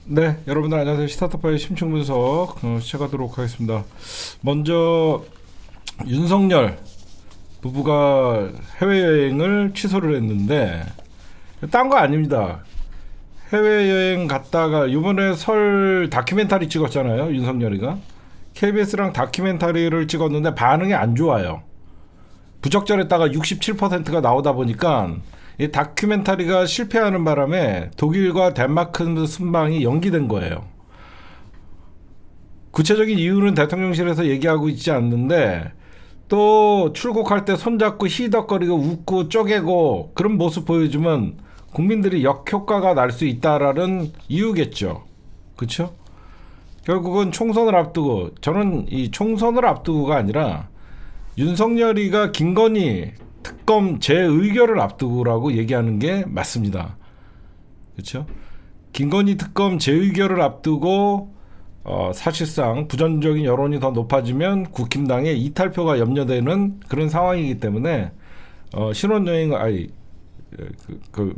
네, 여러분들 안녕하세요. 스타트파의 심층 분석 시작하도록 하겠습니다. 먼저 윤석열 부부가 해외여행을 취소를 했는데 딴 거 아닙니다. 해외여행 갔다가 이번에 설 다큐멘터리 찍었잖아요. 윤석열이가 KBS랑 다큐멘터리를 찍었는데 반응이 안 좋아요. 부적절했다가 67%가 나오다 보니까 이 다큐멘터리가 실패하는 바람에 독일과 덴마크 순방이 연기된 거예요. 구체적인 이유는 대통령실에서 얘기하고 있지 않는데 또 출국할 때 손잡고 히덕거리고 웃고 쪼개고 그런 모습 보여주면 국민들이 역효과가 날 수 있다라는 이유겠죠. 그렇죠? 결국은 총선을 앞두고, 저는 이 총선을 앞두고가 아니라 윤석열이가 김건희 특검 재의결을 앞두고라고 얘기하는 게 맞습니다. 그렇죠? 김건희 특검 재의결을 앞두고 사실상 부정적인 여론이 더 높아지면 국힘당의 이탈표가 염려되는 그런 상황이기 때문에 신혼여행 그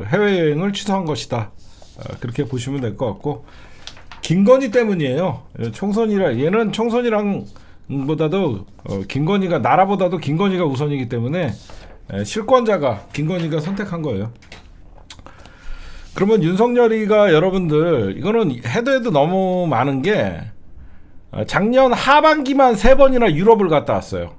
해외여행을 취소한 것이다. 그렇게 보시면 될 것 같고, 김건희 때문이에요. 얘는 총선이랑 보다도 김건희가, 나라보다도 김건희가 우선이기 때문에 실권자가 김건희가 선택한 거예요. 그러면 윤석열이가, 여러분들 이거는 해도 너무 많은 게 작년 하반기만 3번이나 유럽을 갔다 왔어요.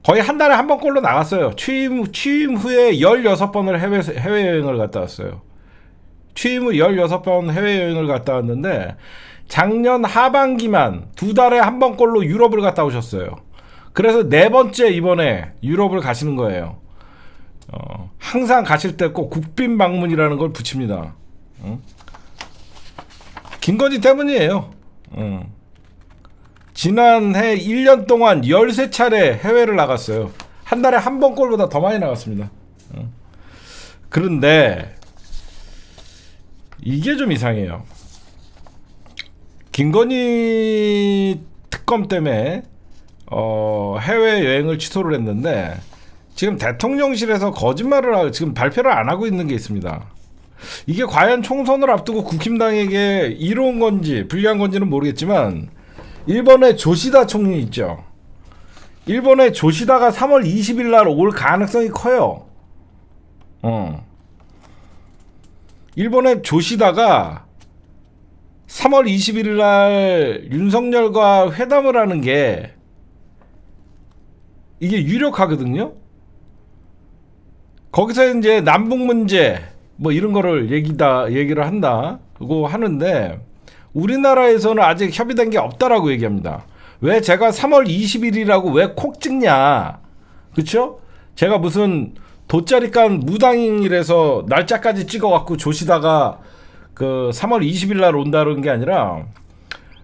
거의 한 달에 한 번꼴로 나갔어요. 취임 후에 16번을 해외여행을 갔다 왔어요. 취임 후 16번 해외여행을 갔다 왔는데 작년 하반기만 2달에 한 번꼴로 유럽을 갔다 오셨어요. 그래서 4번째 이번에 유럽을 가시는 거예요. 항상 가실 때 꼭 국빈 방문이라는 걸 붙입니다. 김건희 때문이에요. 지난해 1년 동안 13차례 해외를 나갔어요. 한 달에 한 번꼴보다 더 많이 나갔습니다. 그런데 이게 좀 이상해요. 김건희 특검 때문에 해외 여행을 취소를 했는데 지금 대통령실에서 지금 발표를 안 하고 있는 게 있습니다. 이게 과연 총선을 앞두고 국힘당에게 이로운 건지 불리한 건지는 모르겠지만, 일본의 조시다 총리 있죠. 일본의 조시다가 3월 20일 날 올 가능성이 커요. 일본의 조시다가 3월 21일 날 윤석열과 회담을 하는 게 이게 유력하거든요. 거기서 이제 남북 문제 뭐 이런 거를 얘기를 한다고 하는데, 우리나라에서는 아직 협의된 게 없다라고 얘기합니다. 왜 제가 3월 20일이라고 왜 콕 찍냐? 그렇죠? 제가 무슨 돗자리깐 무당이라서 날짜까지 찍어갖고 조시다가 그 3월 20일 날 온다는 게 아니라,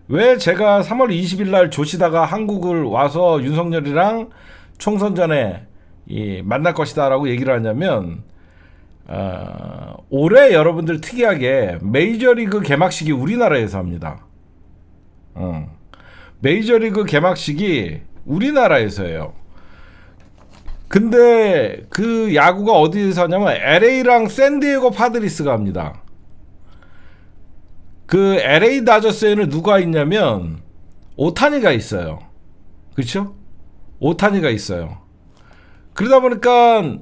왜 제가 3월 20일 날 조시다가 한국을 와서 윤석열이랑 총선 전에 만날 것이다라고 얘기를 하냐면, 올해 여러분들 특이하게 메이저리그 개막식이 우리나라에서 합니다. 메이저리그 개막식이 우리나라에서 해요. 근데 그 야구가 어디에서 하냐면 LA랑 샌디에고 파드리스가 합니다. 그 LA 다저스에는 누가 있냐면 오타니가 있어요. 그렇죠? 오타니가 있어요. 그러다 보니까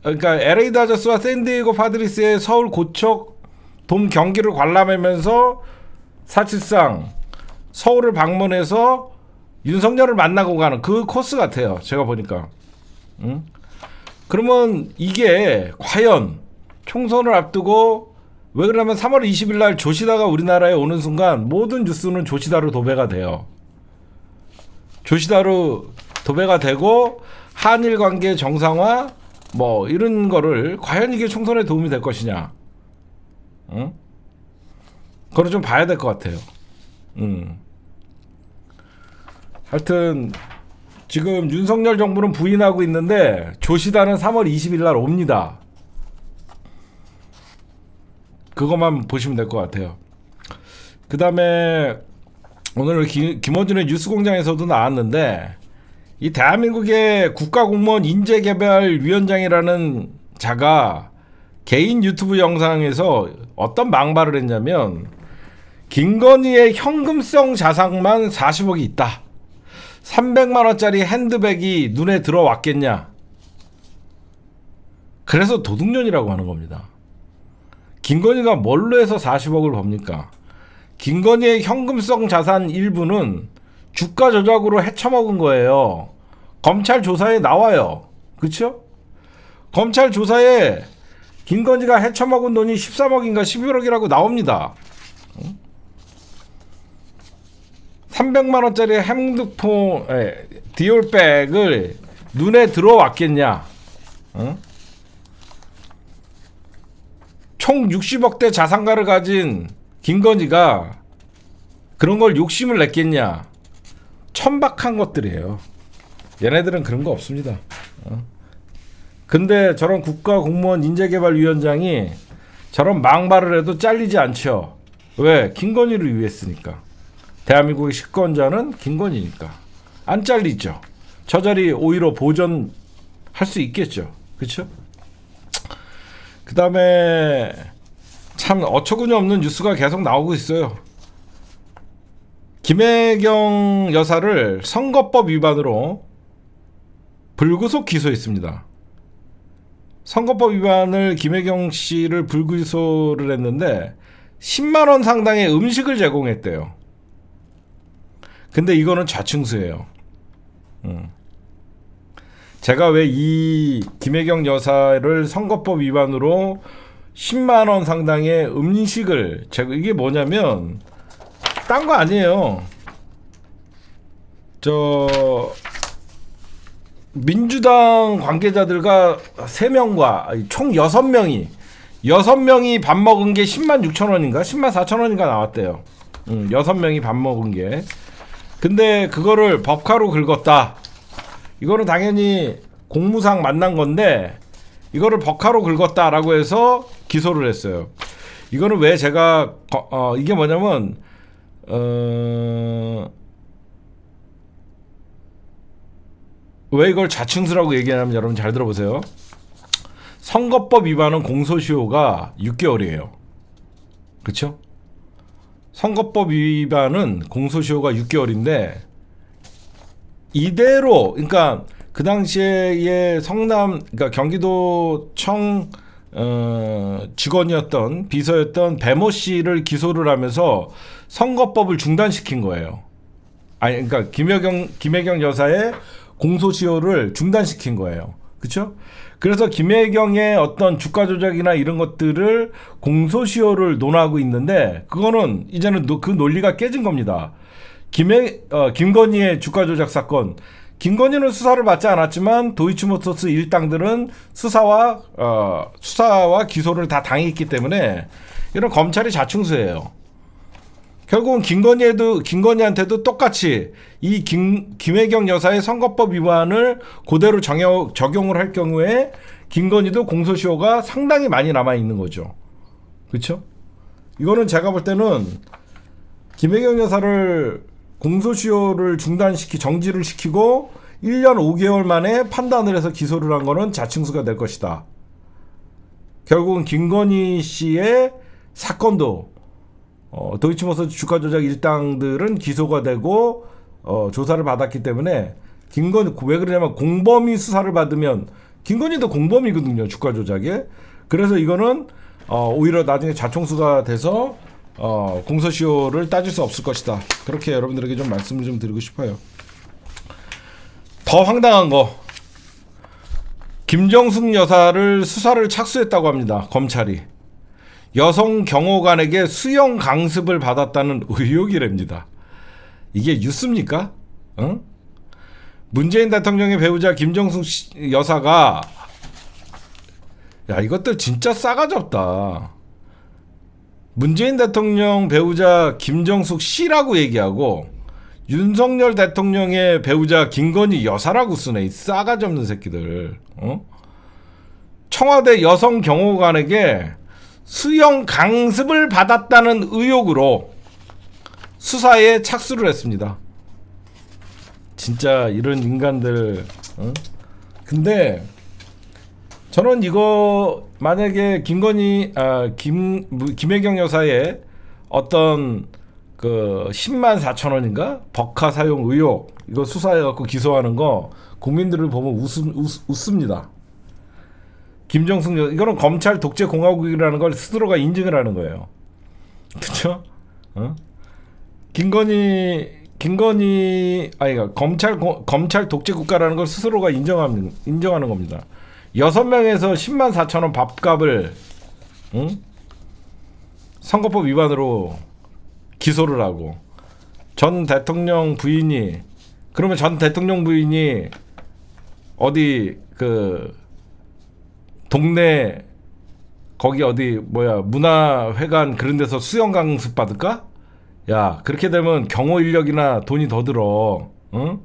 그러니까 LA 다저스와 샌디에고 파드리스의 서울 고척 돔 경기를 관람하면서 사실상 서울을 방문해서 윤석열을 만나고 가는 그 코스 같아요. 제가 보니까. 그러면 이게 과연 총선을 앞두고, 왜 그러냐면 3월 20일 날 조시다가 우리나라에 오는 순간 모든 뉴스는 조시다로 도배가 돼요. 조시다로 도배가 되고 한일 관계 정상화 뭐 이런 거를, 과연 이게 총선에 도움이 될 것이냐, 그걸 좀 봐야 될 것 같아요. 하여튼 지금 윤석열 정부는 부인하고 있는데 조시다는 3월 20일 날 옵니다. 그것만 보시면 될 것 같아요. 그 다음에 오늘 김어준의 뉴스공장에서도 나왔는데, 이 대한민국의 국가공무원 인재개발위원장이라는 자가 개인 유튜브 영상에서 어떤 망발을 했냐면 김건희의 현금성 자산만 40억이 있다. 300만 원짜리 핸드백이 눈에 들어왔겠냐. 그래서 도둑년이라고 하는 겁니다. 김건희가 뭘로 해서 40억을 법니까? 김건희의 현금성 자산 일부는 주가 조작으로 헤쳐먹은 거예요. 검찰 조사에 나와요. 그렇죠? 검찰 조사에 김건희가 헤쳐먹은 돈이 13억인가 11억이라고 나옵니다. 300만 원짜리 핸드폰 디올백을 눈에 들어왔겠냐? 총 60억대 자산가를 가진 김건희가 그런 걸 욕심을 냈겠냐? 천박한 것들이에요. 얘네들은 그런 거 없습니다. 근데 저런 국가공무원 인재개발위원장이 저런 망발을 해도 잘리지 않죠. 왜? 김건희를 위했으니까. 대한민국의 집권자는 김건희니까. 안 잘리죠. 저 자리 오히려 보존할 수 있겠죠. 그렇죠? 그 다음에 참 어처구니 없는 뉴스가 계속 나오고 있어요. 김혜경 여사를 선거법 위반으로 불구속 기소했습니다. 선거법 위반을 김혜경 씨를 불구소를 했는데 10만 원 상당의 음식을 제공했대요. 근데 이거는 좌충수예요. 제가 왜 이 김혜경 여사를 선거법 위반으로 10만 원 상당의 음식을 이게 뭐냐면 딴 거 아니에요. 민주당 관계자들과 3명과 총 6명이 밥 먹은 게 10만 6천 원인가 10만 4천 원인가 나왔대요. 6명이 밥 먹은 게. 근데 그거를 법카로 긁었다. 이거는 당연히 공무상 만난 건데 이거를 법카로 긁었다라고 해서 기소를 했어요. 이거는 왜 제가 이게 뭐냐면 왜 이걸 좌충수라고 얘기하냐면 여러분 잘 들어보세요. 선거법 위반은 공소시효가 6개월이에요. 그렇죠? 선거법 위반은 공소시효가 6개월인데 이대로 그러니까 그 당시에 그러니까 경기도청 직원이었던 비서였던 배모 씨를 기소를 하면서 선거법을 중단시킨 거예요. 아니 그러니까 김혜경 여사의 공소시효를 중단시킨 거예요. 그렇죠? 그래서 김혜경의 어떤 주가 조작이나 이런 것들을 공소시효를 논하고 있는데 그거는 이제는 그 논리가 깨진 겁니다. 김건희의 주가 조작 사건, 김건희는 수사를 받지 않았지만 도이치모터스 일당들은 수사와 기소를 다 당했기 때문에 이런 검찰이 좌충수예요. 결국은 김건희한테도 똑같이 이 김혜경 여사의 선거법 위반을 그대로 적용을 할 경우에 김건희도 공소시효가 상당히 많이 남아 있는 거죠. 그렇죠? 이거는 제가 볼 때는 김혜경 여사를 공소시효를 정지를 시키고 1년 5개월 만에 판단을 해서 기소를 한 거는 자충수가 될 것이다. 결국은 김건희 씨의 사건도 도이치모터스 주가 조작 일당들은 기소가 되고 조사를 받았기 때문에 김건희 왜 그러냐면 공범이 수사를 받으면 김건희도 공범이거든요. 주가 조작에. 그래서 이거는 오히려 나중에 자충수가 돼서 공소시효를 따질 수 없을 것이다. 그렇게 여러분들에게 좀 말씀을 좀 드리고 싶어요. 더 황당한 거, 김정숙 여사를 수사를 착수했다고 합니다. 검찰이. 여성 경호관에게 수영 강습을 받았다는 의혹이랍니다. 이게 뉴스입니까? 응? 문재인 대통령의 배우자 김정숙 여사가 야 이것들 진짜 싸가지 없다. 문재인 대통령 배우자 김정숙 씨라고 얘기하고 윤석열 대통령의 배우자 김건희 여사라고 쓰네. 이 싸가지 없는 새끼들. 청와대 여성 경호관에게 수영 강습을 받았다는 의혹으로 수사에 착수를 했습니다. 진짜 이런 인간들. 근데 저는 이거 만약에 김혜경 여사의 어떤 그 10만 4천 원인가 버카 사용 의혹 이거 수사해갖고 기소하는 거 국민들을 보면 웃습니다. 김정숙 이거는 검찰 독재 공화국이라는 걸 스스로가 인증을 하는 거예요. 그렇죠? 어? 그러니까 검찰 독재 국가라는 걸 스스로가 인정하는 겁니다. 6명에서 10만 4천 원 밥값을 선거법 위반으로 기소를 하고 전 대통령 부인이 그러면 전 대통령 부인이 어디 그 동네 거기 어디 문화회관 그런 데서 수영 강습 받을까? 야 그렇게 되면 경호 인력이나 돈이 더 들어. 응?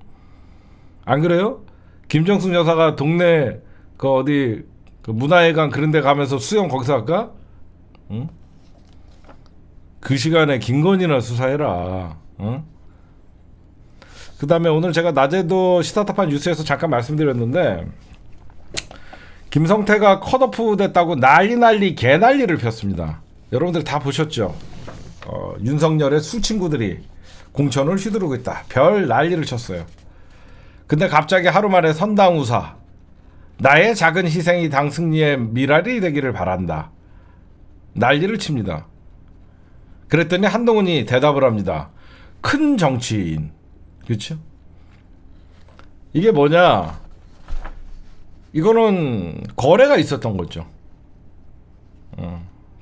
안 그래요? 김정숙 여사가 동네 그 어디 그 문화회관 그런 데 가면서 수영 거기서 할까? 응? 그 시간에 김건희나 수사해라. 응? 그 다음에 오늘 제가 낮에도 시사타파 뉴스에서 잠깐 말씀드렸는데 김성태가 컷오프 됐다고 개난리를 폈습니다. 여러분들 다 보셨죠? 윤석열의 수친구들이 공천을 휘두르고 있다. 별 난리를 쳤어요. 근데 갑자기 하루 만에 선당우사 나의 작은 희생이 당 승리의 미랄이 되기를 바란다. 난리를 칩니다. 그랬더니 한동훈이 대답을 합니다. 큰 정치인. 그렇죠? 이게 뭐냐? 이거는 거래가 있었던 거죠.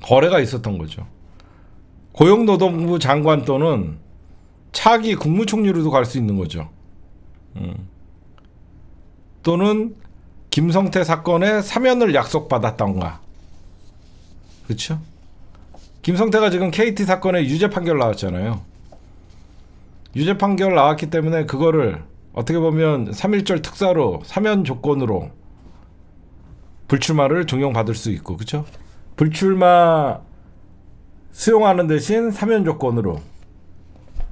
거래가 있었던 거죠. 고용노동부 장관 또는 차기 국무총리로도 갈 수 있는 거죠. 또는 김성태 사건에 사면을 약속받았던가. 그렇죠? 김성태가 지금 KT 사건에 유죄 판결 나왔잖아요. 유죄 판결 나왔기 때문에 그거를 어떻게 보면 3.1절 특사로 사면 조건으로 불출마를 종용받을 수 있고, 그렇죠? 불출마 수용하는 대신 사면 조건으로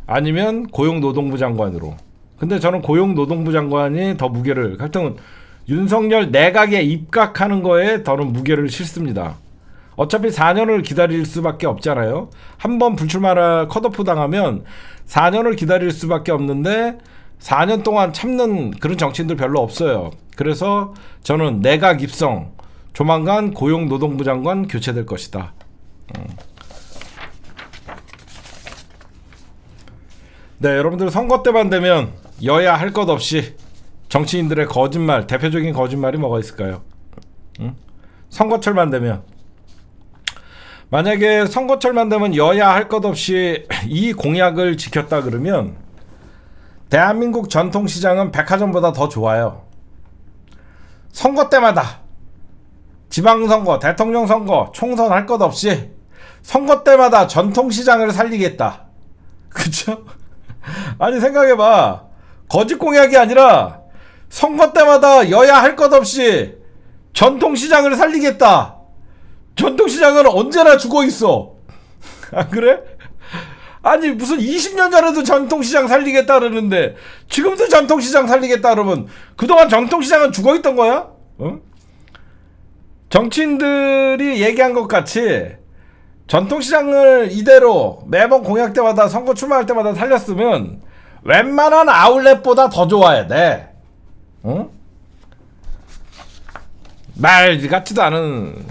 아니면 고용노동부 장관으로. 근데 저는 고용노동부 장관이 더 무게를 하여튼 윤석열 내각에 입각하는 거에 더는 무게를 싣습니다. 어차피 4년을 기다릴 수밖에 없잖아요. 한번 불출마라 컷오프 당하면 4년을 기다릴 수밖에 없는데 4년 동안 참는 그런 정치인들 별로 없어요. 그래서 저는 내각 입성 조만간 고용노동부 장관 교체될 것이다. 네, 여러분들 선거 때만 되면 여야 할 것 없이 정치인들의 거짓말, 대표적인 거짓말이 뭐가 있을까요? 선거철만 되면 만약에 선거철만 되면 여야 할 것 없이 이 공약을 지켰다 그러면 대한민국 전통시장은 백화점보다 더 좋아요. 선거 때마다 지방선거, 대통령선거, 총선 할 것 없이 선거 때마다 전통시장을 살리겠다. 그쵸? 아니 생각해봐. 거짓 공약이 아니라 선거 때마다 여야 할 것 없이 전통시장을 살리겠다. 전통시장은 언제나 죽어있어. 안 그래? 아니 무슨 20년 전에도 전통시장 살리겠다 그러는데 지금도 전통시장 살리겠다 그러면 그동안 전통시장은 죽어있던 거야? 응? 정치인들이 얘기한 것 같이 전통시장을 이대로 매번 공약 때마다 선거 출마할 때마다 살렸으면 웬만한 아울렛보다 더 좋아야 돼. 응? 말 같지도 않은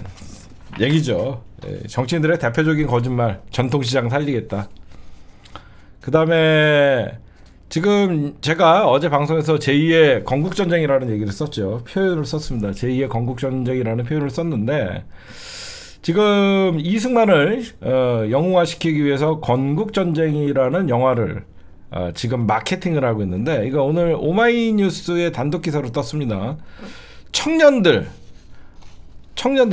얘기죠. 정치인들의 대표적인 거짓말. 전통시장 살리겠다. 그 다음에 지금 제가 어제 방송에서 제2의 건국전쟁이라는 얘기를 썼죠. 표현을 썼습니다. 제2의 건국전쟁이라는 표현을 썼는데 지금 이승만을 영웅화시키기 위해서 건국전쟁이라는 영화를 지금 마케팅을 하고 있는데 이거 오늘 오마이뉴스의 단독 기사로 떴습니다. 청년들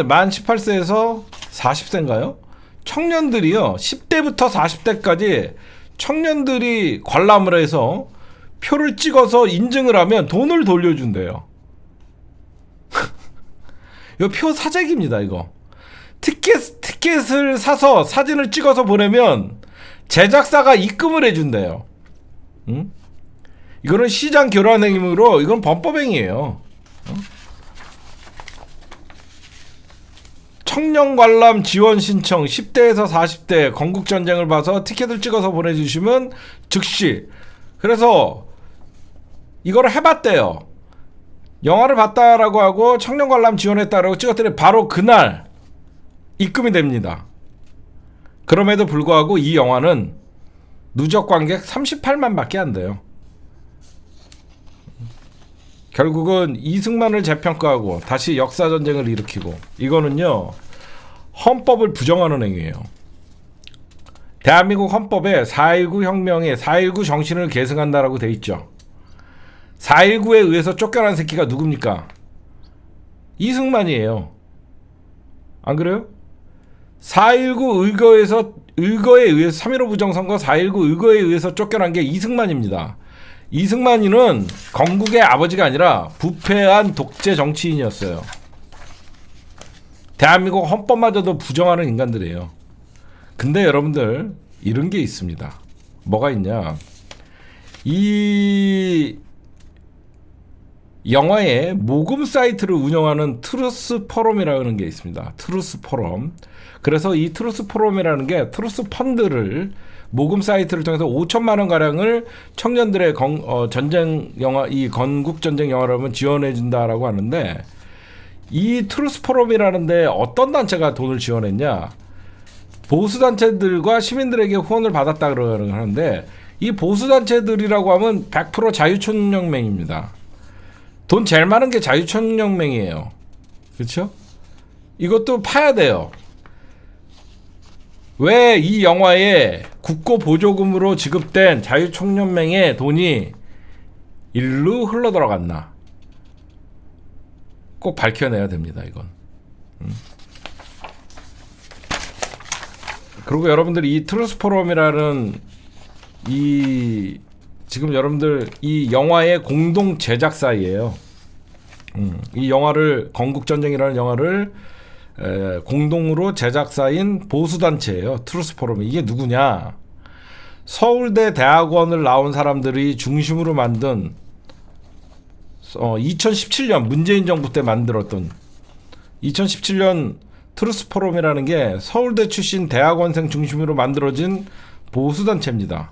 만 18세에서 40세인가요? 청년들이요. 10대부터 40대까지 청년들이 관람을 해서 표를 찍어서 인증을 하면 돈을 돌려준대요. 이거 표 사재기입니다. 이거. 티켓을 사서 사진을 찍어서 보내면 제작사가 입금을 해준대요. 응? 이거는 시장 교란 행위로 이건 범법행위예요. 응? 청년 관람 지원 신청 10대에서 40대 건국전쟁을 봐서 티켓을 찍어서 보내주시면 즉시. 그래서 이거를 해봤대요. 영화를 봤다라고 하고 청년 관람 지원했다라고 찍었더니 바로 그날 입금이 됩니다. 그럼에도 불구하고 이 영화는 누적 관객 38만 밖에 안 돼요. 결국은 이승만을 재평가하고 다시 역사전쟁을 일으키고, 이거는요 헌법을 부정하는 행위예요. 대한민국 헌법에 4.19 혁명에 4.19 정신을 계승한다라고 돼 있죠. 4.19에 의해서 쫓겨난 새끼가 누굽니까? 이승만이에요. 안 그래요? 4.19 의거에 의해서 3.15 부정선거 4.19 의거에 의해서 쫓겨난 게 이승만입니다. 이승만이는 건국의 아버지가 아니라 부패한 독재 정치인이었어요. 대한민국 헌법마저도 부정하는 인간들이에요. 근데 여러분들 이런 게 있습니다. 뭐가 있냐? 이 영화의 모금 사이트를 운영하는 트루스 포럼이라는 게 있습니다. 트루스 포럼. 그래서 이 트루스 포럼이라는 게 트루스 펀드를 모금 사이트를 통해서 5천만 원 가량을 청년들의 전쟁 영화, 이 건국 전쟁 영화라면 지원해 준다라고 하는데, 이 트루스 포럼이라는데 어떤 단체가 돈을 지원했냐? 보수 단체들과 시민들에게 후원을 받았다 그러는 하는데, 이 보수 단체들이라고 하면 100% 자유촌연맹입니다. 돈 제일 많은 게 자유촌연맹이에요. 그렇죠? 이것도 파야 돼요. 왜 이 영화에 국고 보조금으로 지급된 자유총연맹의 돈이 일로 흘러 들어갔나? 꼭 밝혀내야 됩니다, 이건. 그리고 여러분들 이 트루스 포럼이라는 지금 여러분들 이 영화의 공동 제작사이에요. 이 영화를, 건국전쟁이라는 영화를 공동으로 제작사인 보수단체예요. 트루스 포럼이. 이게 누구냐? 서울대 대학원을 나온 사람들이 중심으로 만든 2017년 문재인 정부 때 만들었던 2017년 트루스 포럼이라는 게 서울대 출신 대학원생 중심으로 만들어진 보수단체입니다.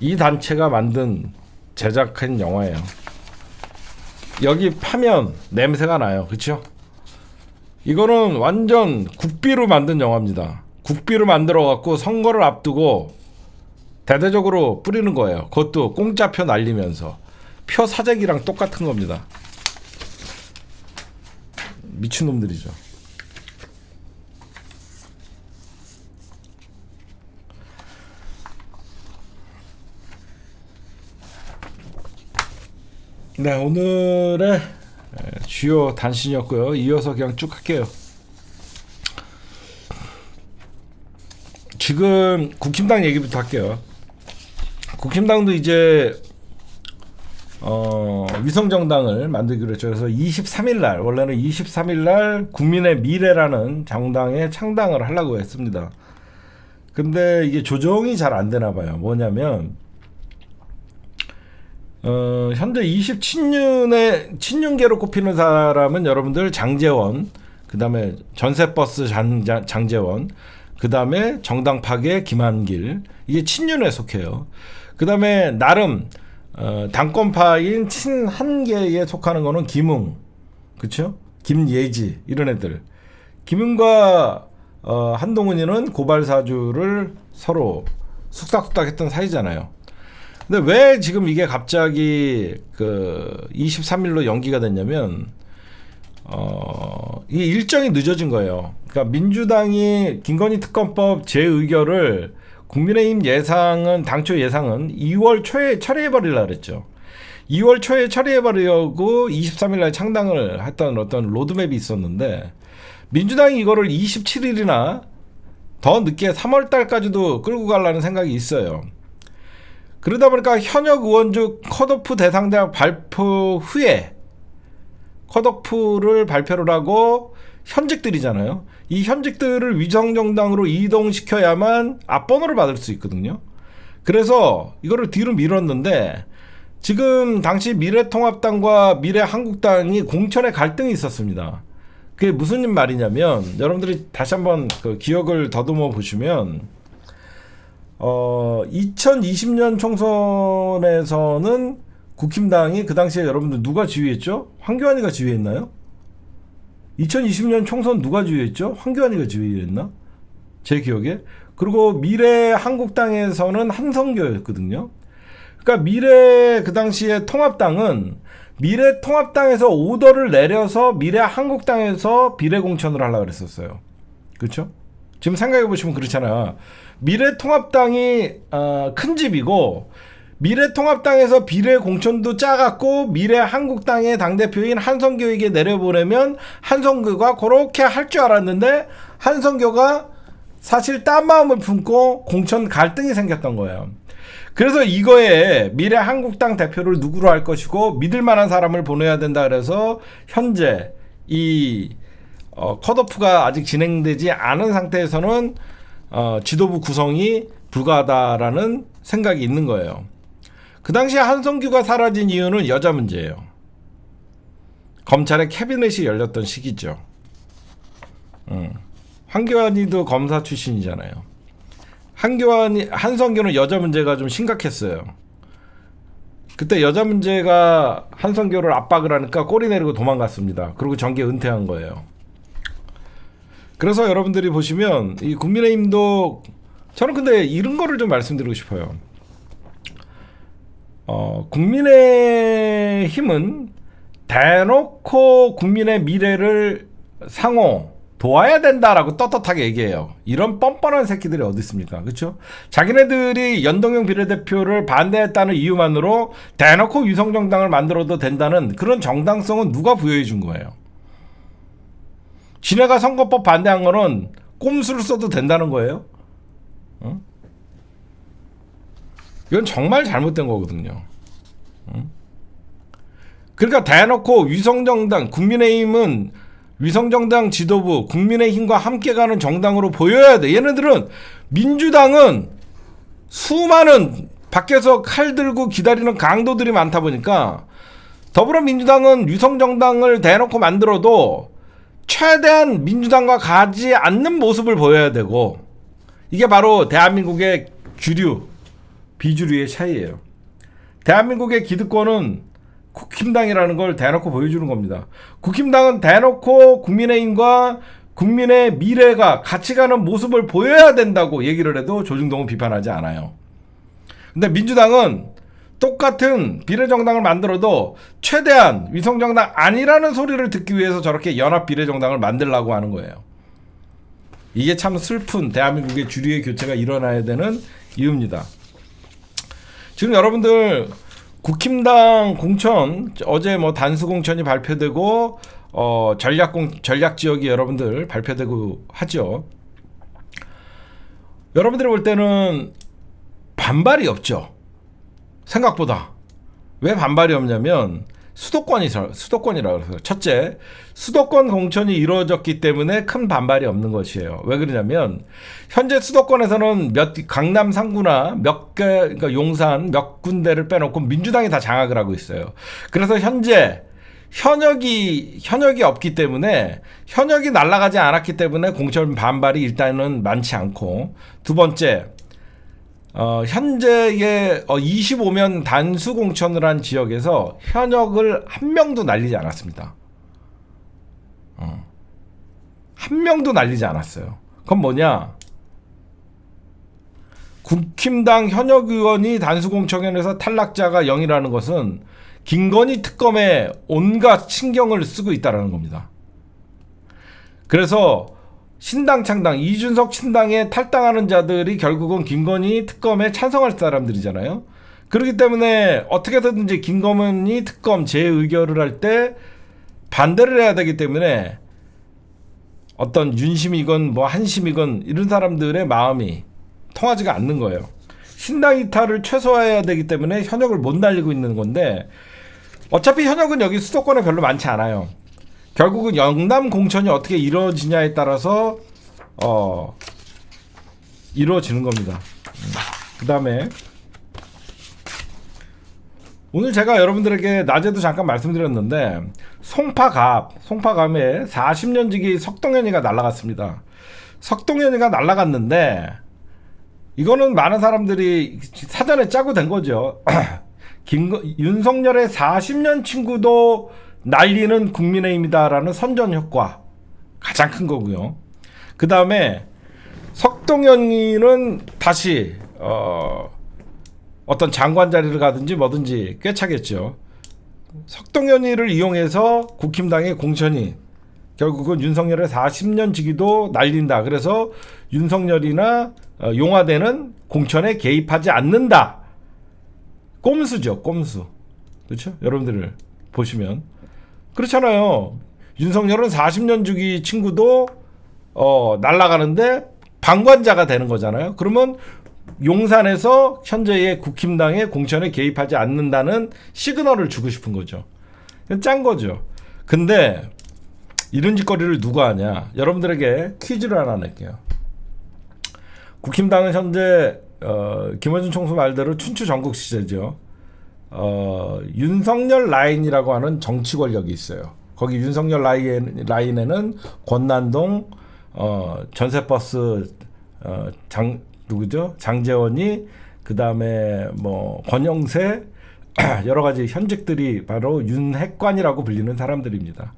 이 단체가 만든 제작한 영화예요. 여기 파면 냄새가 나요. 그렇죠? 이거는 완전 국비로 만든 영화입니다. 국비로 만들어 갖고 선거를 앞두고 대대적으로 뿌리는 거예요. 그것도 공짜표 날리면서. 표 사재기랑 똑같은 겁니다. 미친놈들이죠. 네, 오늘의 주요 단신이었고요. 이어서 그냥 쭉 할게요. 지금 국힘당 얘기부터 할게요. 국힘당도 이제 위성정당을 만들기로 했죠. 그래서 23일날, 원래는 23일날 국민의 미래라는 정당의 창당을 하려고 했습니다. 근데 이게 조정이 잘 안 되나 봐요. 뭐냐면 현재 27년계로 꼽히는 사람은 여러분들 장제원, 그 다음에 전세버스 장제원, 그 다음에 정당 파괴 김한길, 이게 친윤에 속해요. 그 다음에 나름 당권파인 친한계에 속하는 거는 김웅, 그쵸? 김예지, 이런 애들. 김웅과 한동훈이는 고발사주를 서로 숙닥숙닥 했던 사이잖아요. 근데 왜 지금 이게 갑자기 23일로 연기가 됐냐면, 이 일정이 늦어진 거예요. 그러니까 민주당이 김건희 특검법 재의결을 국민의힘 예상은, 당초 예상은 2월 초에 처리해버리려고 그랬죠. 2월 초에 처리해버리려고 23일날 창당을 했던 어떤 로드맵이 있었는데, 민주당이 이거를 27일이나 더 늦게 3월달까지도 끌고 가려는 생각이 있어요. 그러다 보니까 현역 의원직 컷오프 대상자 발표 후에 컷오프를 발표를 하고 현직들이잖아요. 이 현직들을 위성정당으로 이동시켜야만 앞번호를 받을 수 있거든요. 그래서 이거를 뒤로 미뤘는데, 지금 당시 미래통합당과 미래한국당이 공천에 갈등이 있었습니다. 그게 무슨 말이냐면 여러분들이 다시 한번 그 기억을 더듬어 보시면 2020년 총선에서는 국힘당이 그 당시에 여러분들 누가 지휘했죠? 황교안이가 지휘했나요? 2020년 총선 누가 지휘했죠? 황교안이가 지휘했나? 제 기억에. 그리고 미래 한국당에서는 한성교였거든요. 그러니까 미래 그 당시에 통합당은 미래 통합당에서 오더를 내려서 미래 한국당에서 비례 공천을 하려고 그랬었어요. 그렇죠? 지금 생각해 보시면 그렇잖아요. 미래 통합당이 큰 집이고 미래 통합당에서 비례 공천도 작았고 미래 한국당의 당대표인 한성교에게 내려보내면 한성교가 그렇게 할 줄 알았는데 한성교가 사실 딴 마음을 품고 공천 갈등이 생겼던 거예요. 그래서 이거에 미래 한국당 대표를 누구로 할 것이고 믿을 만한 사람을 보내야 된다 그래서 현재 이 컷오프가 아직 진행되지 않은 상태에서는 지도부 구성이 불가하다라는 생각이 있는 거예요. 그 당시에 한성규가 사라진 이유는 여자 문제예요. 검찰의 캐비넷이 열렸던 시기죠. 황교안이도 검사 출신이잖아요. 한성규는 여자 문제가 좀 심각했어요. 그때 여자 문제가 한성규를 압박을 하니까 꼬리 내리고 도망갔습니다. 그리고 정계 은퇴한 거예요. 그래서 여러분들이 보시면 이 국민의힘도 저는 근데 이런 거를 좀 말씀드리고 싶어요. 국민의힘은 대놓고 국민의 미래를 상호 도와야 된다라고 떳떳하게 얘기해요. 이런 뻔뻔한 새끼들이 어디 있습니까? 그렇죠? 자기네들이 연동형 비례대표를 반대했다는 이유만으로 대놓고 위성정당을 만들어도 된다는 그런 정당성은 누가 부여해 준 거예요? 지네가 선거법 반대한 거는 꼼수를 써도 된다는 거예요? 이건 정말 잘못된 거거든요. 그러니까 대놓고 위성정당, 국민의힘은 위성정당 지도부, 국민의힘과 함께 가는 정당으로 보여야 돼. 얘네들은 민주당은 수많은 밖에서 칼 들고 기다리는 강도들이 많다 보니까 더불어민주당은 위성정당을 대놓고 만들어도 최대한 민주당과 가지 않는 모습을 보여야 되고 이게 바로 대한민국의 주류, 비주류의 차이예요. 대한민국의 기득권은 국힘당이라는 걸 대놓고 보여주는 겁니다. 국힘당은 대놓고 국민의힘과 국민의 미래가 같이 가는 모습을 보여야 된다고 얘기를 해도 조중동은 비판하지 않아요. 근데 민주당은 똑같은 비례정당을 만들어도 최대한 위성정당 아니라는 소리를 듣기 위해서 저렇게 연합 비례정당을 만들려고 하는 거예요. 이게 참 슬픈 대한민국의 주류의 교체가 일어나야 되는 이유입니다. 지금 여러분들 국힘당 공천 어제 뭐 단수 공천이 발표되고 전략 지역이 여러분들 발표되고 하죠. 여러분들이 볼 때는 반발이 없죠. 생각보다. 왜 반발이 없냐면 수도권이라고 해서 첫째, 수도권 공천이 이루어졌기 때문에 큰 반발이 없는 것이에요. 왜 그러냐면 현재 수도권에서는 강남 3구나 몇 개, 그러니까 용산 몇 군데를 빼놓고 민주당이 다 장악을 하고 있어요. 그래서 현재 현역이 없기 때문에 현역이 날아가지 않았기 때문에 공천 반발이 일단은 많지 않고, 두 번째, 현재의 25면 단수 공천을 한 지역에서 현역을 한 명도 날리지 않았습니다. 한 명도 날리지 않았어요. 그건 뭐냐? 국힘당 현역 의원이 단수 공천에서 탈락자가 0이라는 것은 김건희 특검에 온갖 신경을 쓰고 있다는 겁니다. 그래서 신당 창당, 이준석 신당에 탈당하는 자들이 결국은 김건희 특검에 찬성할 사람들이잖아요. 그렇기 때문에 어떻게든지 김건희 특검 재의결을 할 때 반대를 해야 되기 때문에 어떤 윤심이건 뭐 한심이건 이런 사람들의 마음이 통하지가 않는 거예요. 신당 이탈을 최소화해야 되기 때문에 현역을 못 날리고 있는 건데, 어차피 현역은 여기 수도권에 별로 많지 않아요. 결국은 영남 공천이 어떻게 이루어지냐에 따라서 이루어지는 겁니다. 그 다음에 오늘 제가 여러분들에게 낮에도 잠깐 말씀드렸는데 송파감에 40년 지기 석동현이가 날아갔습니다. 석동현이가 날아갔는데 이거는 많은 사람들이 사전에 짜고 된 거죠. 윤석열의 40년 친구도 날리는 국민의힘이다라는 선전 효과 가장 큰 거고요. 그 다음에 석동현이는 다시 어떤 장관 자리를 가든지 뭐든지 꿰차겠죠. 석동현이를 이용해서 국힘당의 공천이 결국은 윤석열의 40년 지기도 날린다. 그래서 윤석열이나 용화대는 공천에 개입하지 않는다. 꼼수죠, 꼼수. 그렇죠? 여러분들 보시면 그렇잖아요. 윤석열은 40년 주기 친구도 날아가는데 방관자가 되는 거잖아요. 그러면 용산에서 현재의 국힘당의 공천에 개입하지 않는다는 시그널을 주고 싶은 거죠. 짠 거죠. 근데 이런 짓거리를 누가 하냐? 여러분들에게 퀴즈를 하나 낼게요. 국힘당은 현재 김어준 총수 말대로 춘추 전국 시대죠. 윤석열 라인이라고 하는 정치 권력이 있어요. 거기 윤석열 라인에는 권난동, 전세버스 누구죠? 장제원이, 그 다음에 뭐 권영세, 여러 가지 현직들이 바로 윤핵관이라고 불리는 사람들입니다.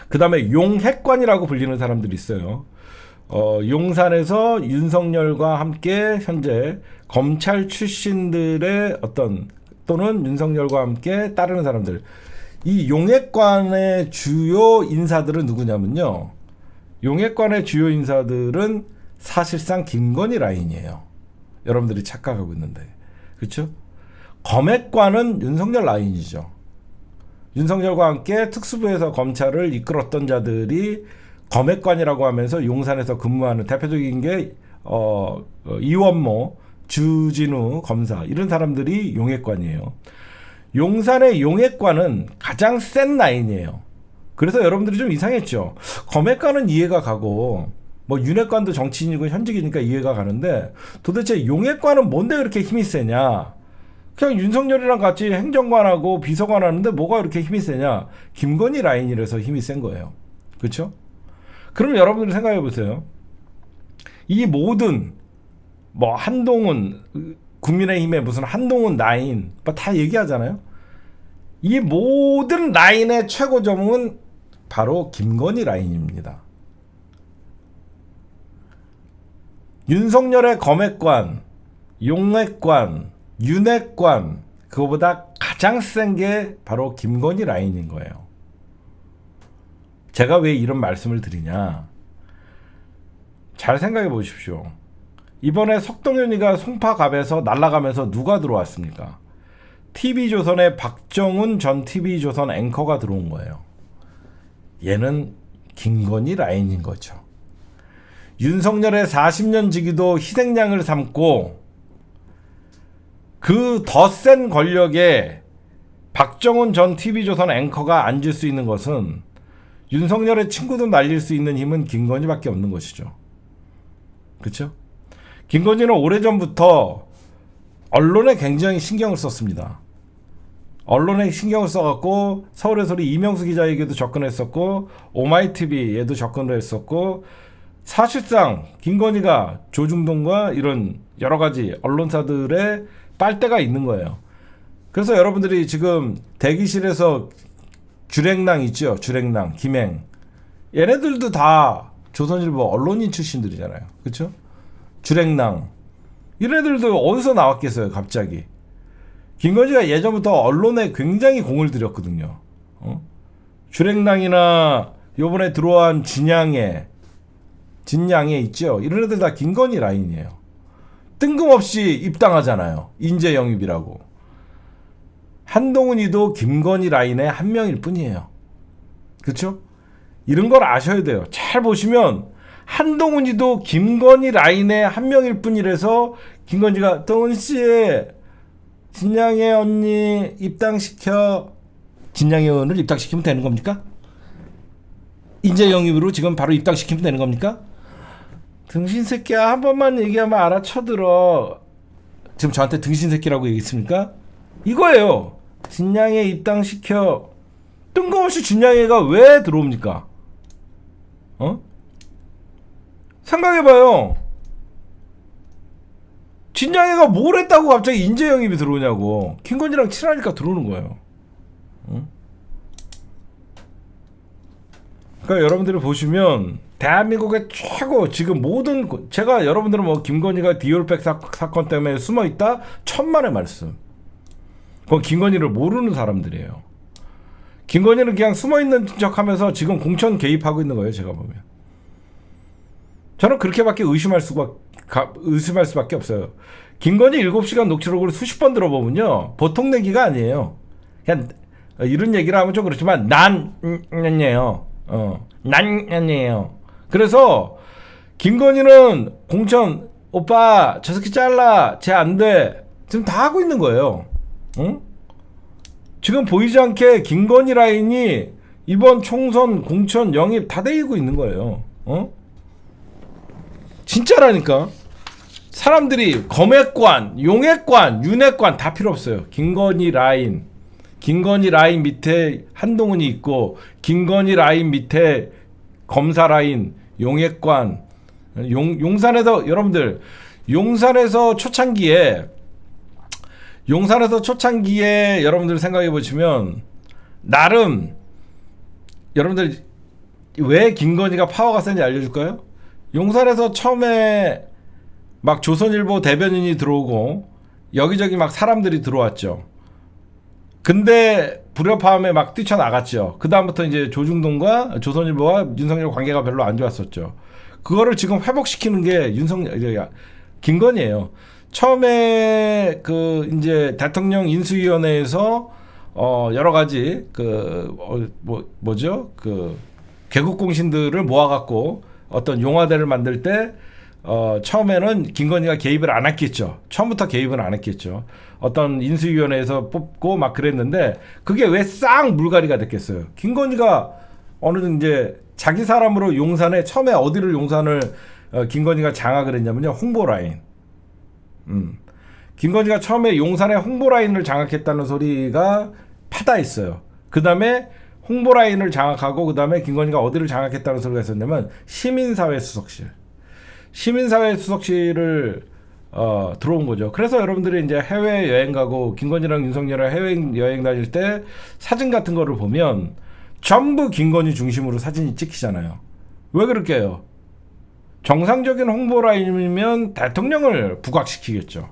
그 다음에 용핵관이라고 불리는 사람들이 있어요. 용산에서 윤석열과 함께 현재 검찰 출신들의 또는 윤석열과 함께 따르는 사람들. 이 용핵관의 주요 인사들은 누구냐면요. 용핵관의 주요 인사들은 사실상 김건희 라인이에요. 여러분들이 착각하고 있는데. 그렇죠? 검핵관은 윤석열 라인이죠. 윤석열과 함께 특수부에서 검찰을 이끌었던 자들이 검핵관이라고 하면서 용산에서 근무하는 대표적인 게 이원모, 주진우 검사 이런 사람들이 용핵관이에요. 용산의 용핵관은 가장 센 라인이에요. 그래서 여러분들이 좀 이상했죠. 검핵관은 이해가 가고 뭐 윤핵관도 정치인이고 현직이니까 이해가 가는데 도대체 용핵관은 뭔데 그렇게 힘이 세냐? 그냥 윤석열이랑 같이 행정관하고 비서관 하는데 뭐가 그렇게 힘이 세냐? 김건희 라인이라서 힘이 센 거예요. 그렇죠? 그럼 여러분들 생각해 보세요. 이 모든 뭐 한동훈, 국민의힘의 무슨 한동훈 라인 다 얘기하잖아요. 이 모든 라인의 최고점은 바로 김건희 라인입니다. 윤석열의 검핵관, 용핵관, 윤핵관 그거보다 가장 센 게 바로 김건희 라인인 거예요. 제가 왜 이런 말씀을 드리냐? 잘 생각해 보십시오. 이번에 석동현이가 송파갑에서 날아가면서 누가 들어왔습니까? TV조선의 박정훈 전 TV조선 앵커가 들어온 거예요. 얘는 김건희 라인인 거죠. 윤석열의 40년 지기도 희생양을 삼고 그 더 센 권력에 박정훈 전 TV조선 앵커가 앉을 수 있는 것은 윤석열의 친구도 날릴 수 있는 힘은 김건희밖에 없는 것이죠. 그렇죠? 김건희는 오래전부터 언론에 굉장히 신경을 썼습니다. 언론에 신경을 써갖고 서울의 소리 이명수 기자에게도 접근했었고 오마이TV에도 접근을 했었고 사실상 김건희가 조중동과 이런 여러 가지 언론사들의 빨대가 있는 거예요. 그래서 여러분들이 지금 대기실에서 주랭랑 있죠. 주랭랑, 김행. 얘네들도 다 조선일보 언론인 출신들이잖아요. 그렇죠? 주랭랑. 이네들도 어디서 나왔겠어요, 갑자기. 김건희가 예전부터 언론에 굉장히 공을 들였거든요. 주랭랑이나 요번에 들어온 진양에 있죠. 이런 애들 다 김건희 라인이에요. 뜬금없이 입당하잖아요. 인재 영입이라고. 한동훈이도 김건희 라인의 한 명일 뿐이에요. 그렇죠? 이런 걸 아셔야 돼요. 잘 보시면 한동훈이도 김건희 라인의 한 명일 뿐이라서 김건희가 동훈씨 진양의 언니 입당시켜. 진양의 의원을 입당시키면 되는 겁니까? 인재 영입으로 지금 바로 입당시키면 되는 겁니까? 등신 새끼야 한 번만 얘기하면 알아쳐들어. 지금 저한테 등신 새끼라고 얘기했습니까? 이거예요. 진양에 입당시켜. 뜬금없이 진양회가 왜 들어옵니까? 생각해봐요. 진양회가 뭘 했다고 갑자기 인재 영입이 들어오냐고. 김건희랑 친하니까 들어오는 거예요. 그러니까 여러분들이 보시면 대한민국의 최고 지금 모든 제가 여러분들은 뭐 김건희가 디올백 사건 때문에 숨어있다 천만의 말씀. 그건 김건희를 모르는 사람들이에요. 김건희는 그냥 숨어있는 척하면서 지금 공천 개입하고 있는 거예요. 제가 보면 저는 그렇게밖에 의심할 수밖에 없어요. 김건희 7시간 녹취록을 수십 번 들어보면요 보통 내기가 아니에요. 그냥 이런 얘기를 하면 좀 그렇지만 난이에요. 난이에요. 그래서 김건희는 공천 오빠 저 새끼 잘라 쟤 안 돼 지금 다 하고 있는 거예요. 응? 지금 보이지 않게 김건희 라인이 이번 총선 공천 영입 다 되고 있는 거예요. 진짜라니까. 사람들이 검핵관, 용핵관, 윤핵관 다 필요 없어요. 김건희 라인 밑에 한동훈이 있고 김건희 라인 밑에 검사 라인, 용핵관, 용산에서 여러분들 용산에서 초창기에 여러분들 생각해 보시면 나름 여러분들 왜 김건희가 파워가 센지 알려줄까요? 용산에서 처음에 막 조선일보 대변인이 들어오고 여기저기 막 사람들이 들어왔죠. 근데 불협화음에 막 뛰쳐나갔죠. 그 다음부터 이제 조중동과 조선일보와 윤석열 관계가 별로 안 좋았었죠. 그거를 지금 회복시키는 게 김건희예요. 처음에 그 이제 대통령 인수위원회에서 여러 가지 뭐죠? 그 개국 공신들을 모아갖고 어떤 용화대를 만들 때 처음에는 김건희가 개입을 안 했겠죠. 처음부터 개입은 안 했겠죠. 어떤 인수위원회에서 뽑고 막 그랬는데 그게 왜 싹 물갈이가 됐겠어요. 김건희가 어느 이제 자기 사람으로 용산에 처음에 어디를 용산을 김건희가 장악을 했냐면요. 홍보 라인. 김건희가 처음에 용산에 홍보 라인을 장악했다는 소리가 파다했어요. 그 다음에 홍보 라인을 장악하고 그 다음에 김건희가 어디를 장악했다는 소리가 있었냐면 시민사회 수석실을 들어온 거죠. 그래서 여러분들이 이제 해외 여행 가고 김건희랑 윤석열이랑 해외 여행 다닐 때 사진 같은 거를 보면 전부 김건희 중심으로 사진이 찍히잖아요. 왜 그렇게 해요? 정상적인 홍보 라인이면 대통령을 부각시키겠죠.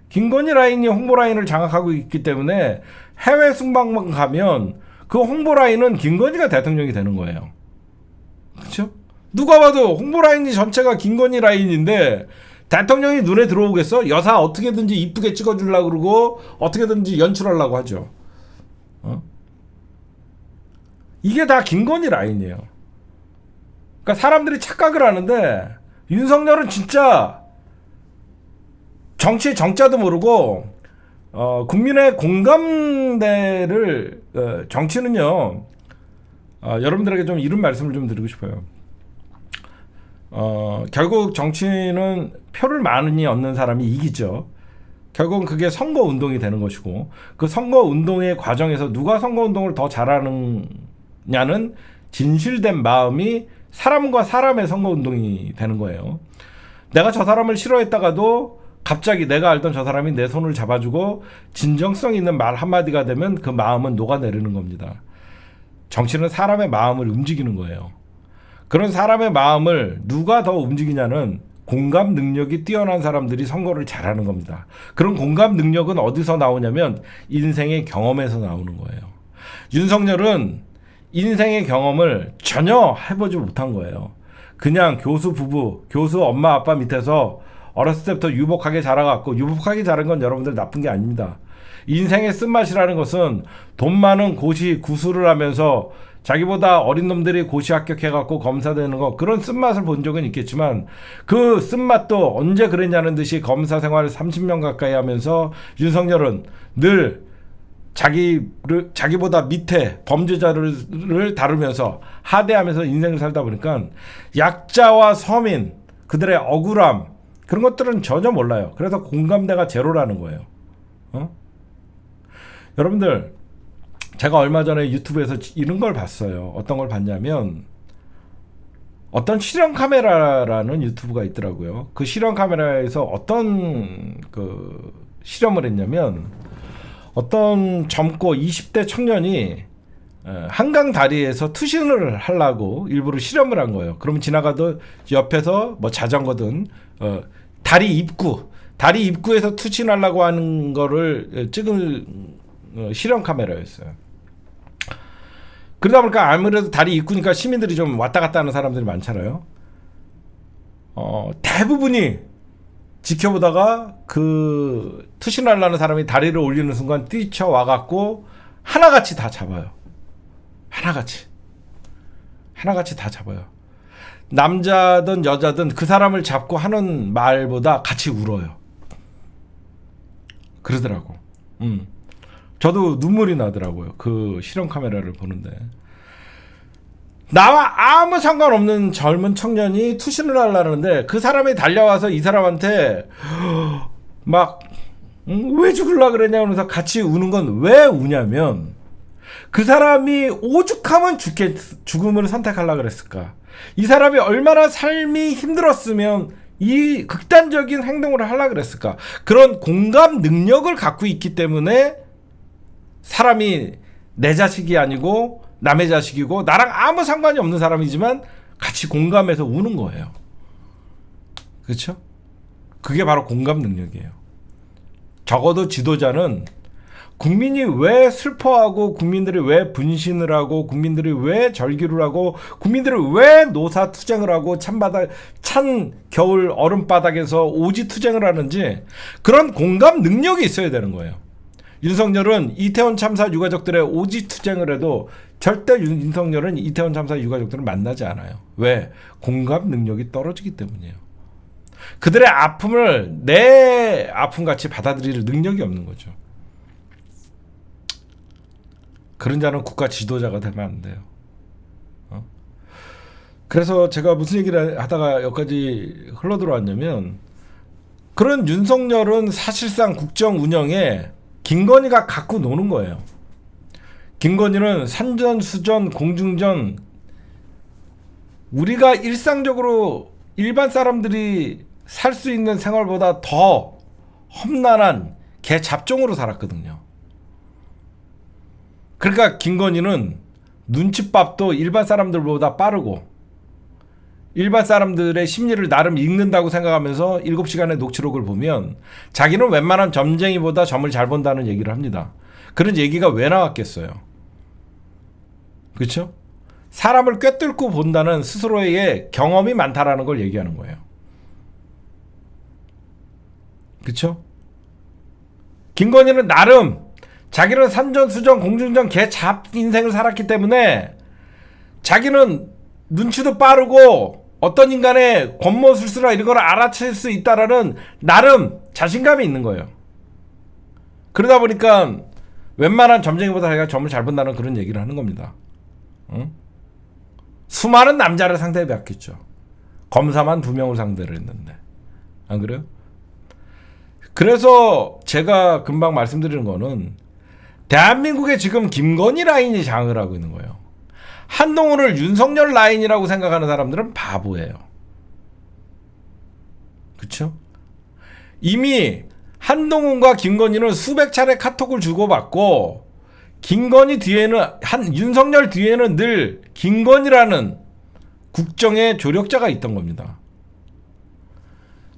김건희 라인이 홍보 라인을 장악하고 있기 때문에 해외 순방만 가면 그 홍보 라인은 김건희가 대통령이 되는 거예요. 그렇죠? 누가 봐도 홍보 라인이 전체가 김건희 라인인데 대통령이 눈에 들어오겠어? 여사 어떻게든지 이쁘게 찍어주려고 그러고 어떻게든지 연출하려고 하죠. 이게 다 김건희 라인이에요. 그러니까 사람들이 착각을 하는데 윤석열은 진짜 정치의 정자도 모르고 국민의 공감대를 정치는요. 여러분들에게 좀 이런 말씀을 좀 드리고 싶어요. 결국 정치는 표를 많이 얻는 사람이 이기죠. 결국은 그게 선거운동이 되는 것이고 그 선거운동의 과정에서 누가 선거운동을 더 잘하느냐는 진실된 마음이 사람과 사람의 선거운동이 되는 거예요. 내가 저 사람을 싫어했다가도 갑자기 내가 알던 저 사람이 내 손을 잡아주고 진정성 있는 말 한마디가 되면 그 마음은 녹아내리는 겁니다. 정치는 사람의 마음을 움직이는 거예요. 그런 사람의 마음을 누가 더 움직이냐는 공감 능력이 뛰어난 사람들이 선거를 잘하는 겁니다. 그런 공감 능력은 어디서 나오냐면 인생의 경험에서 나오는 거예요. 윤석열은 인생의 경험을 전혀 해보지 못한 거예요. 그냥 교수 부부, 교수 엄마 아빠 밑에서 어렸을 때부터 유복하게 자라갖고, 유복하게 자란 건 여러분들 나쁜 게 아닙니다. 인생의 쓴맛이라는 것은 돈 많은 고시 구수를 하면서 자기보다 어린 놈들이 고시 합격해갖고 검사되는 거, 그런 쓴맛을 본 적은 있겠지만 그 쓴맛도 언제 그랬냐는 듯이 검사 생활을 30년 가까이 하면서 윤석열은 늘 자기보다 밑에 범죄자를 다루면서 하대하면서 인생을 살다 보니까 약자와 서민, 그들의 억울함, 그런 것들은 전혀 몰라요. 그래서 공감대가 제로라는 거예요. 여러분들, 제가 얼마 전에 유튜브에서 이런 걸 봤어요. 어떤 걸 봤냐면 어떤 실험 카메라라는 유튜브가 있더라고요. 그 실험 카메라에서 어떤 그 실험을 했냐면 어떤 젊고 20대 청년이 한강 다리에서 투신을 하려고 일부러 실험을 한 거예요. 그러면 지나가도 옆에서 뭐 자전거든 다리 입구에서 투신하려고 하는 거를 찍을 실험 카메라였어요. 그러다 보니까 아무래도 다리 입구니까 시민들이 좀 왔다 갔다 하는 사람들이 많잖아요. 대부분이 지켜보다가 그 투신하려는 사람이 다리를 올리는 순간 뛰쳐와갖고 하나같이 다 잡아요. 하나같이 다 잡아요. 남자든 여자든 그 사람을 잡고 하는 말보다 같이 울어요. 그러더라고. 저도 눈물이 나더라고요. 그 실험 카메라를 보는데. 나와 아무 상관없는 젊은 청년이 투신을 하려는데 그 사람이 달려와서 이 사람한테 막 왜 죽을라 그랬냐 하면서 같이 우는 건 왜 우냐면 그 사람이 오죽하면 죽음을 선택하려고 그랬을까. 이 사람이 얼마나 삶이 힘들었으면 이 극단적인 행동을 하려고 그랬을까. 그런 공감 능력을 갖고 있기 때문에 사람이 내 자식이 아니고 남의 자식이고 나랑 아무 상관이 없는 사람이지만 같이 공감해서 우는 거예요. 그렇죠? 그게 바로 공감 능력이에요. 적어도 지도자는 국민이 왜 슬퍼하고 국민들이 왜 분신을 하고 국민들이 왜 절규를 하고 국민들이 왜 노사투쟁을 하고 찬 겨울 얼음바닥에서 오지투쟁을 하는지 그런 공감 능력이 있어야 되는 거예요. 윤석열은 이태원 참사 유가족들의 오지투쟁을 해도 절대 윤석열은 이태원 참사 유가족들을 만나지 않아요. 왜? 공감 능력이 떨어지기 때문이에요. 그들의 아픔을 내 아픔같이 받아들일 능력이 없는 거죠. 그런 자는 국가 지도자가 되면 안 돼요. 그래서 제가 무슨 얘기를 하다가 여기까지 흘러들어왔냐면 그런 윤석열은 사실상 국정 운영에 김건희가 갖고 노는 거예요. 김건희는 산전수전 공중전 우리가 일상적으로 일반 사람들이 살 수 있는 생활보다 더 험난한 개 잡종으로 살았거든요. 그러니까 김건희는 눈칫밥도 일반 사람들보다 빠르고 일반 사람들의 심리를 나름 읽는다고 생각하면서 7시간의 녹취록을 보면 자기는 웬만한 점쟁이보다 점을 잘 본다는 얘기를 합니다. 그런 얘기가 왜 나왔겠어요? 그렇죠? 사람을 꿰뚫고 본다는 스스로에게 경험이 많다라는 걸 얘기하는 거예요. 그렇죠? 김건희는 나름 자기는 산전수전 공중전 개잡 인생을 살았기 때문에 자기는 눈치도 빠르고 어떤 인간의 권모술수나 이런 걸 알아챌 수 있다라는 나름 자신감이 있는 거예요. 그러다 보니까 웬만한 점쟁이보다 자기가 점을 잘 본다는 그런 얘기를 하는 겁니다. 응? 수많은 남자를 상대해 봤겠죠. 검사만 2명을 상대를 했는데. 안 그래요? 그래서 제가 금방 말씀드리는 거는 대한민국에 지금 김건희 라인이 장을 하고 있는 거예요. 한동훈을 윤석열 라인이라고 생각하는 사람들은 바보예요. 그렇죠? 이미 한동훈과 김건희는 수백 차례 카톡을 주고받고 김건희 뒤에는 윤석열 뒤에는 늘 김건희라는 국정의 조력자가 있던 겁니다.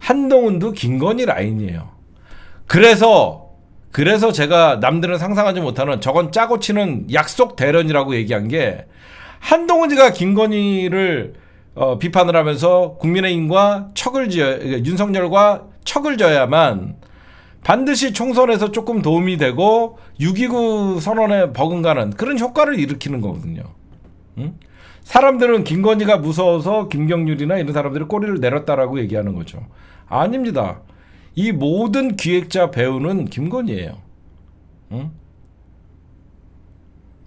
한동훈도 김건희 라인이에요. 그래서 제가 남들은 상상하지 못하는 저건 짜고 치는 약속 대련이라고 얘기한 게 한동훈이가 김건희를 비판을 하면서 국민의힘과 윤석열과 척을 지어야만 반드시 총선에서 조금 도움이 되고 6.29 선언에 버금가는 그런 효과를 일으키는 거거든요. 응? 사람들은 김건희가 무서워서 김경률이나 이런 사람들이 꼬리를 내렸다라고 얘기하는 거죠. 아닙니다. 이 모든 기획자 배우는 김건희예요. 응?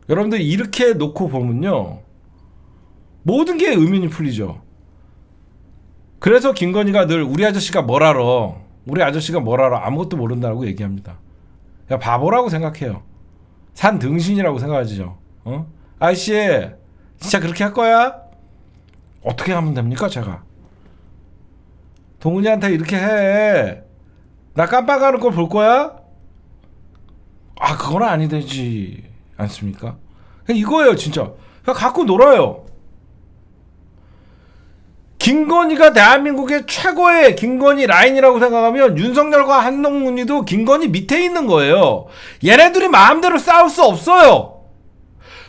여러분들 이렇게 놓고 보면요, 모든 게 의문이 풀리죠. 그래서 김건희가 늘 우리 아저씨가 뭘 알아, 아무것도 모른다고 얘기합니다. 야, 바보라고 생각해요. 산 등신이라고 생각하죠. 아저씨 진짜 그렇게 할 거야? 어떻게 하면 됩니까 제가? 동훈이한테 이렇게 해. 나 깜빡하는 걸 볼 거야? 아 그건 아니 되지 않습니까? 그냥 이거예요 진짜. 그냥 갖고 놀아요. 김건희가 대한민국의 최고의 김건희 라인이라고 생각하면 윤석열과 한동훈이도 김건희 밑에 있는 거예요. 얘네들이 마음대로 싸울 수 없어요.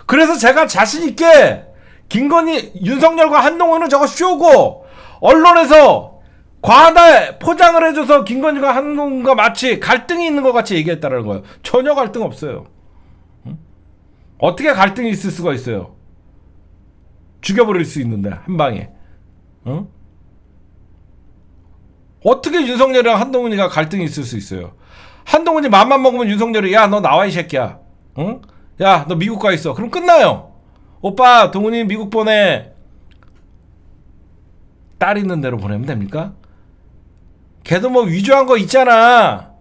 그래서 제가 자신있게 김건희, 윤석열과 한동훈은 저거 쇼고 언론에서 과다 포장을 해줘서 김건희가 한동훈과 마치 갈등이 있는 것 같이 얘기했다는 거예요. 전혀 갈등 없어요. 어떻게 갈등이 있을 수가 있어요? 죽여버릴 수 있는데 한 방에. 어떻게 윤석열이랑 한동훈이가 갈등이 있을 수 있어요? 한동훈이 맘만 먹으면 윤석열이 야 너 나와 이 새끼야. 야 너 미국 가 있어. 그럼 끝나요. 오빠 동훈이 미국 보내. 딸 있는 대로 보내면 됩니까? 걔도 뭐 위조한 거 있잖아.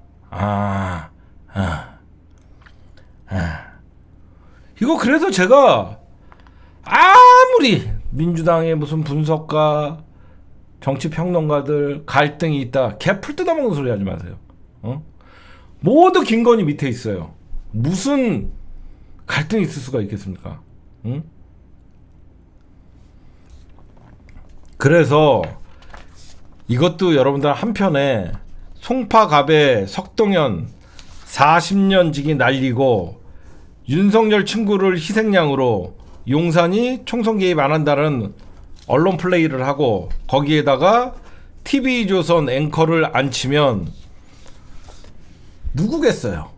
이거 그래서 제가 아무리 민주당의 무슨 분석가 정치평론가들 갈등이 있다 개풀 뜯어먹는 소리 하지 마세요. 모두 김건희 밑에 있어요. 무슨 갈등이 있을 수가 있겠습니까? 그래서 이것도 여러분들 한편에 송파갑에 석동현 40년 지기 날리고 윤석열 친구를 희생양으로 용산이 총선 개입 안 한다는 언론 플레이를 하고 거기에다가 TV조선 앵커를 앉히면 누구겠어요?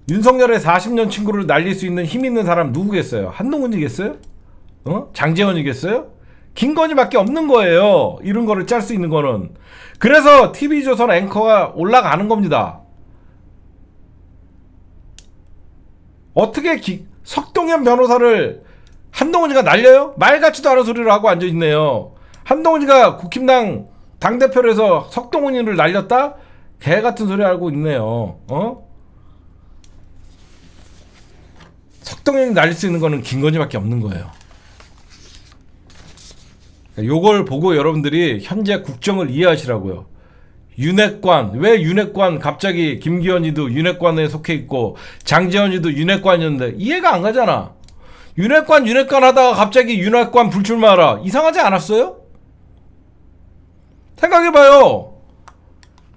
윤석열의 40년 친구를 날릴 수 있는 힘 있는 사람 누구겠어요? 한동훈이겠어요? 장제원이겠어요? 김건희밖에 없는 거예요. 이런 거를 짤 수 있는 거는. 그래서 TV조선 앵커가 올라가는 겁니다. 어떻게 석동현 변호사를 한동훈이가 날려요? 말 같지도 않은 소리를 하고 앉아있네요. 한동훈이가 국힘당 당대표를 해서 석동훈이를 날렸다? 개 같은 소리 하고 있네요. 석동현이 날릴 수 있는 거는 김건희밖에 없는 거예요. 요걸 보고 여러분들이 현재 국정을 이해하시라고요. 윤핵관, 왜 윤핵관 갑자기 김기현이도 윤핵관에 속해 있고 장제원이도 윤핵관이었는데 이해가 안 가잖아. 윤핵관 하다가 갑자기 윤핵관 불출마하라. 이상하지 않았어요? 생각해봐요.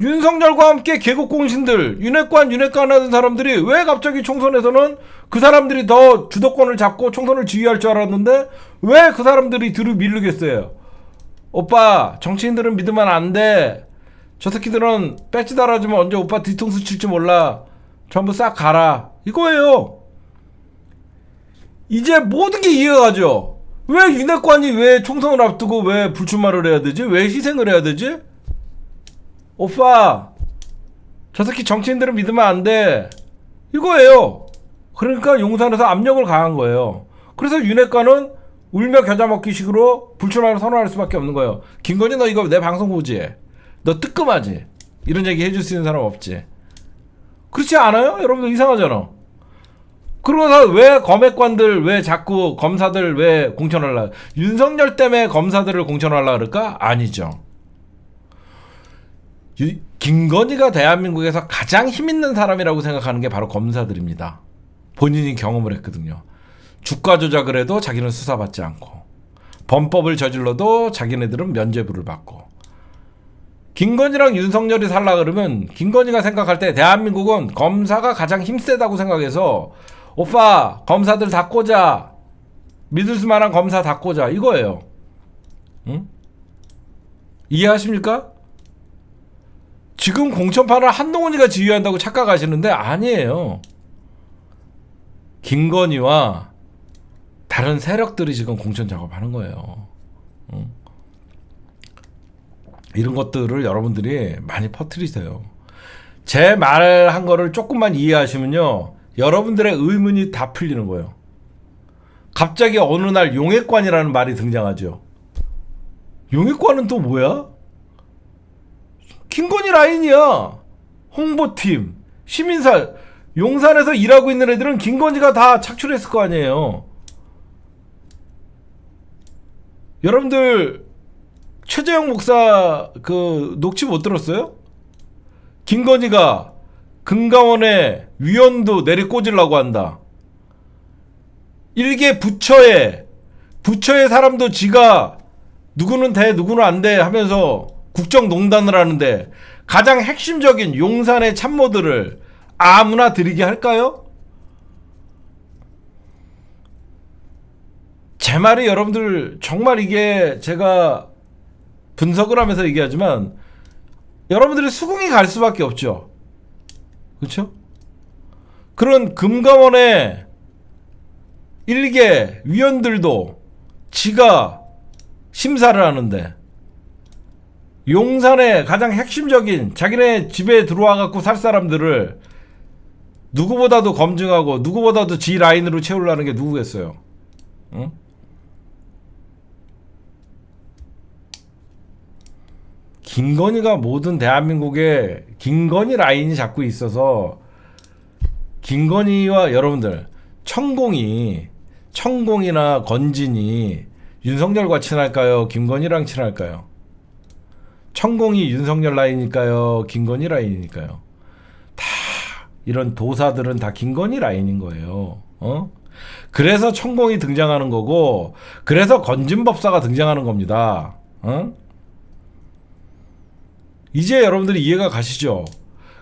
윤석열과 함께 개국공신들 윤핵관 하는 사람들이 왜 갑자기 총선에서는 그 사람들이 더 주도권을 잡고 총선을 지휘할 줄 알았는데 왜 그 사람들이 뒤로 밀르겠어요? 오빠 정치인들은 믿으면 안 돼. 저 새끼들은 배지 달아주면 언제 오빠 뒤통수 칠지 몰라. 전부 싹 가라. 이거예요. 이제 모든 게 이해가 가죠. 왜 윤핵관이 왜 총선을 앞두고 왜 불출마를 해야 되지? 왜 희생을 해야 되지? 오빠 저 새끼 정치인들은 믿으면 안 돼. 이거예요. 그러니까 용산에서 압력을 가한 거예요. 그래서 윤핵관은 울며 겨자 먹기 식으로 불출마를 선언할 수밖에 없는 거예요. 김건희 너 이거 내 방송 보지? 너 뜨끔하지? 이런 얘기 해줄 수 있는 사람 없지? 그렇지 않아요? 여러분들 이상하잖아. 그러고서 왜 검핵관들 왜 자꾸 검사들 왜 공천하려? 윤석열 때문에 검사들을 공천하려 그럴까? 아니죠. 김건희가 대한민국에서 가장 힘있는 사람이라고 생각하는 게 바로 검사들입니다. 본인이 경험을 했거든요. 주가 조작을 해도 자기는 수사받지 않고 범법을 저질러도 자기네들은 면죄부를 받고. 김건희랑 윤석열이 살라 그러면 김건희가 생각할 때 대한민국은 검사가 가장 힘세다고 생각해서 오빠 검사들 다 꽂아. 믿을 수만한 검사 다 꽂아. 이거예요. 응? 이해하십니까? 지금 공천판을 한동훈이가 지휘한다고 착각하시는데 아니에요. 김건희와 다른 세력들이 지금 공천 작업하는 거예요. 응? 이런 것들을 여러분들이 많이 퍼뜨리세요. 제 말한 거를 조금만 이해하시면요. 여러분들의 의문이 다 풀리는 거예요. 갑자기 어느 날 용핵관이라는 말이 등장하죠. 용핵관은 또 뭐야? 김건희 라인이야. 홍보팀, 시민사. 용산에서 일하고 있는 애들은 김건희가 다 착출했을 거 아니에요. 여러분들 최재형 목사 그 녹취 못 들었어요? 김건희가 금감원에 위원도 내리꽂으려고 한다. 일개 부처의 사람도 지가 누구는 돼 누구는 안 돼 하면서 국정농단을 하는데 가장 핵심적인 용산의 참모들을 아무나 들이게 할까요? 제 말이 여러분들 정말 이게 제가 분석을 하면서 얘기하지만 여러분들이 수긍이 갈 수밖에 없죠. 그렇죠? 그런 금감원의 일개 위원들도 지가 심사를 하는데 용산의 가장 핵심적인 자기네 집에 들어와 갖고 살 사람들을 누구보다도 검증하고 누구보다도 지 라인으로 채우려는 게 누구겠어요? 응? 김건희가 모든 대한민국에 김건희 라인이 자꾸 있어서 김건희와 여러분들 천공이나 건진이 윤석열과 친할까요? 김건희랑 친할까요? 천공이 윤석열 라인일까요? 김건희 라인일까요? 다 이런 도사들은 다 김건희 라인인 거예요. 그래서 천공이 등장하는 거고 그래서 건진법사가 등장하는 겁니다. 이제 여러분들이 이해가 가시죠?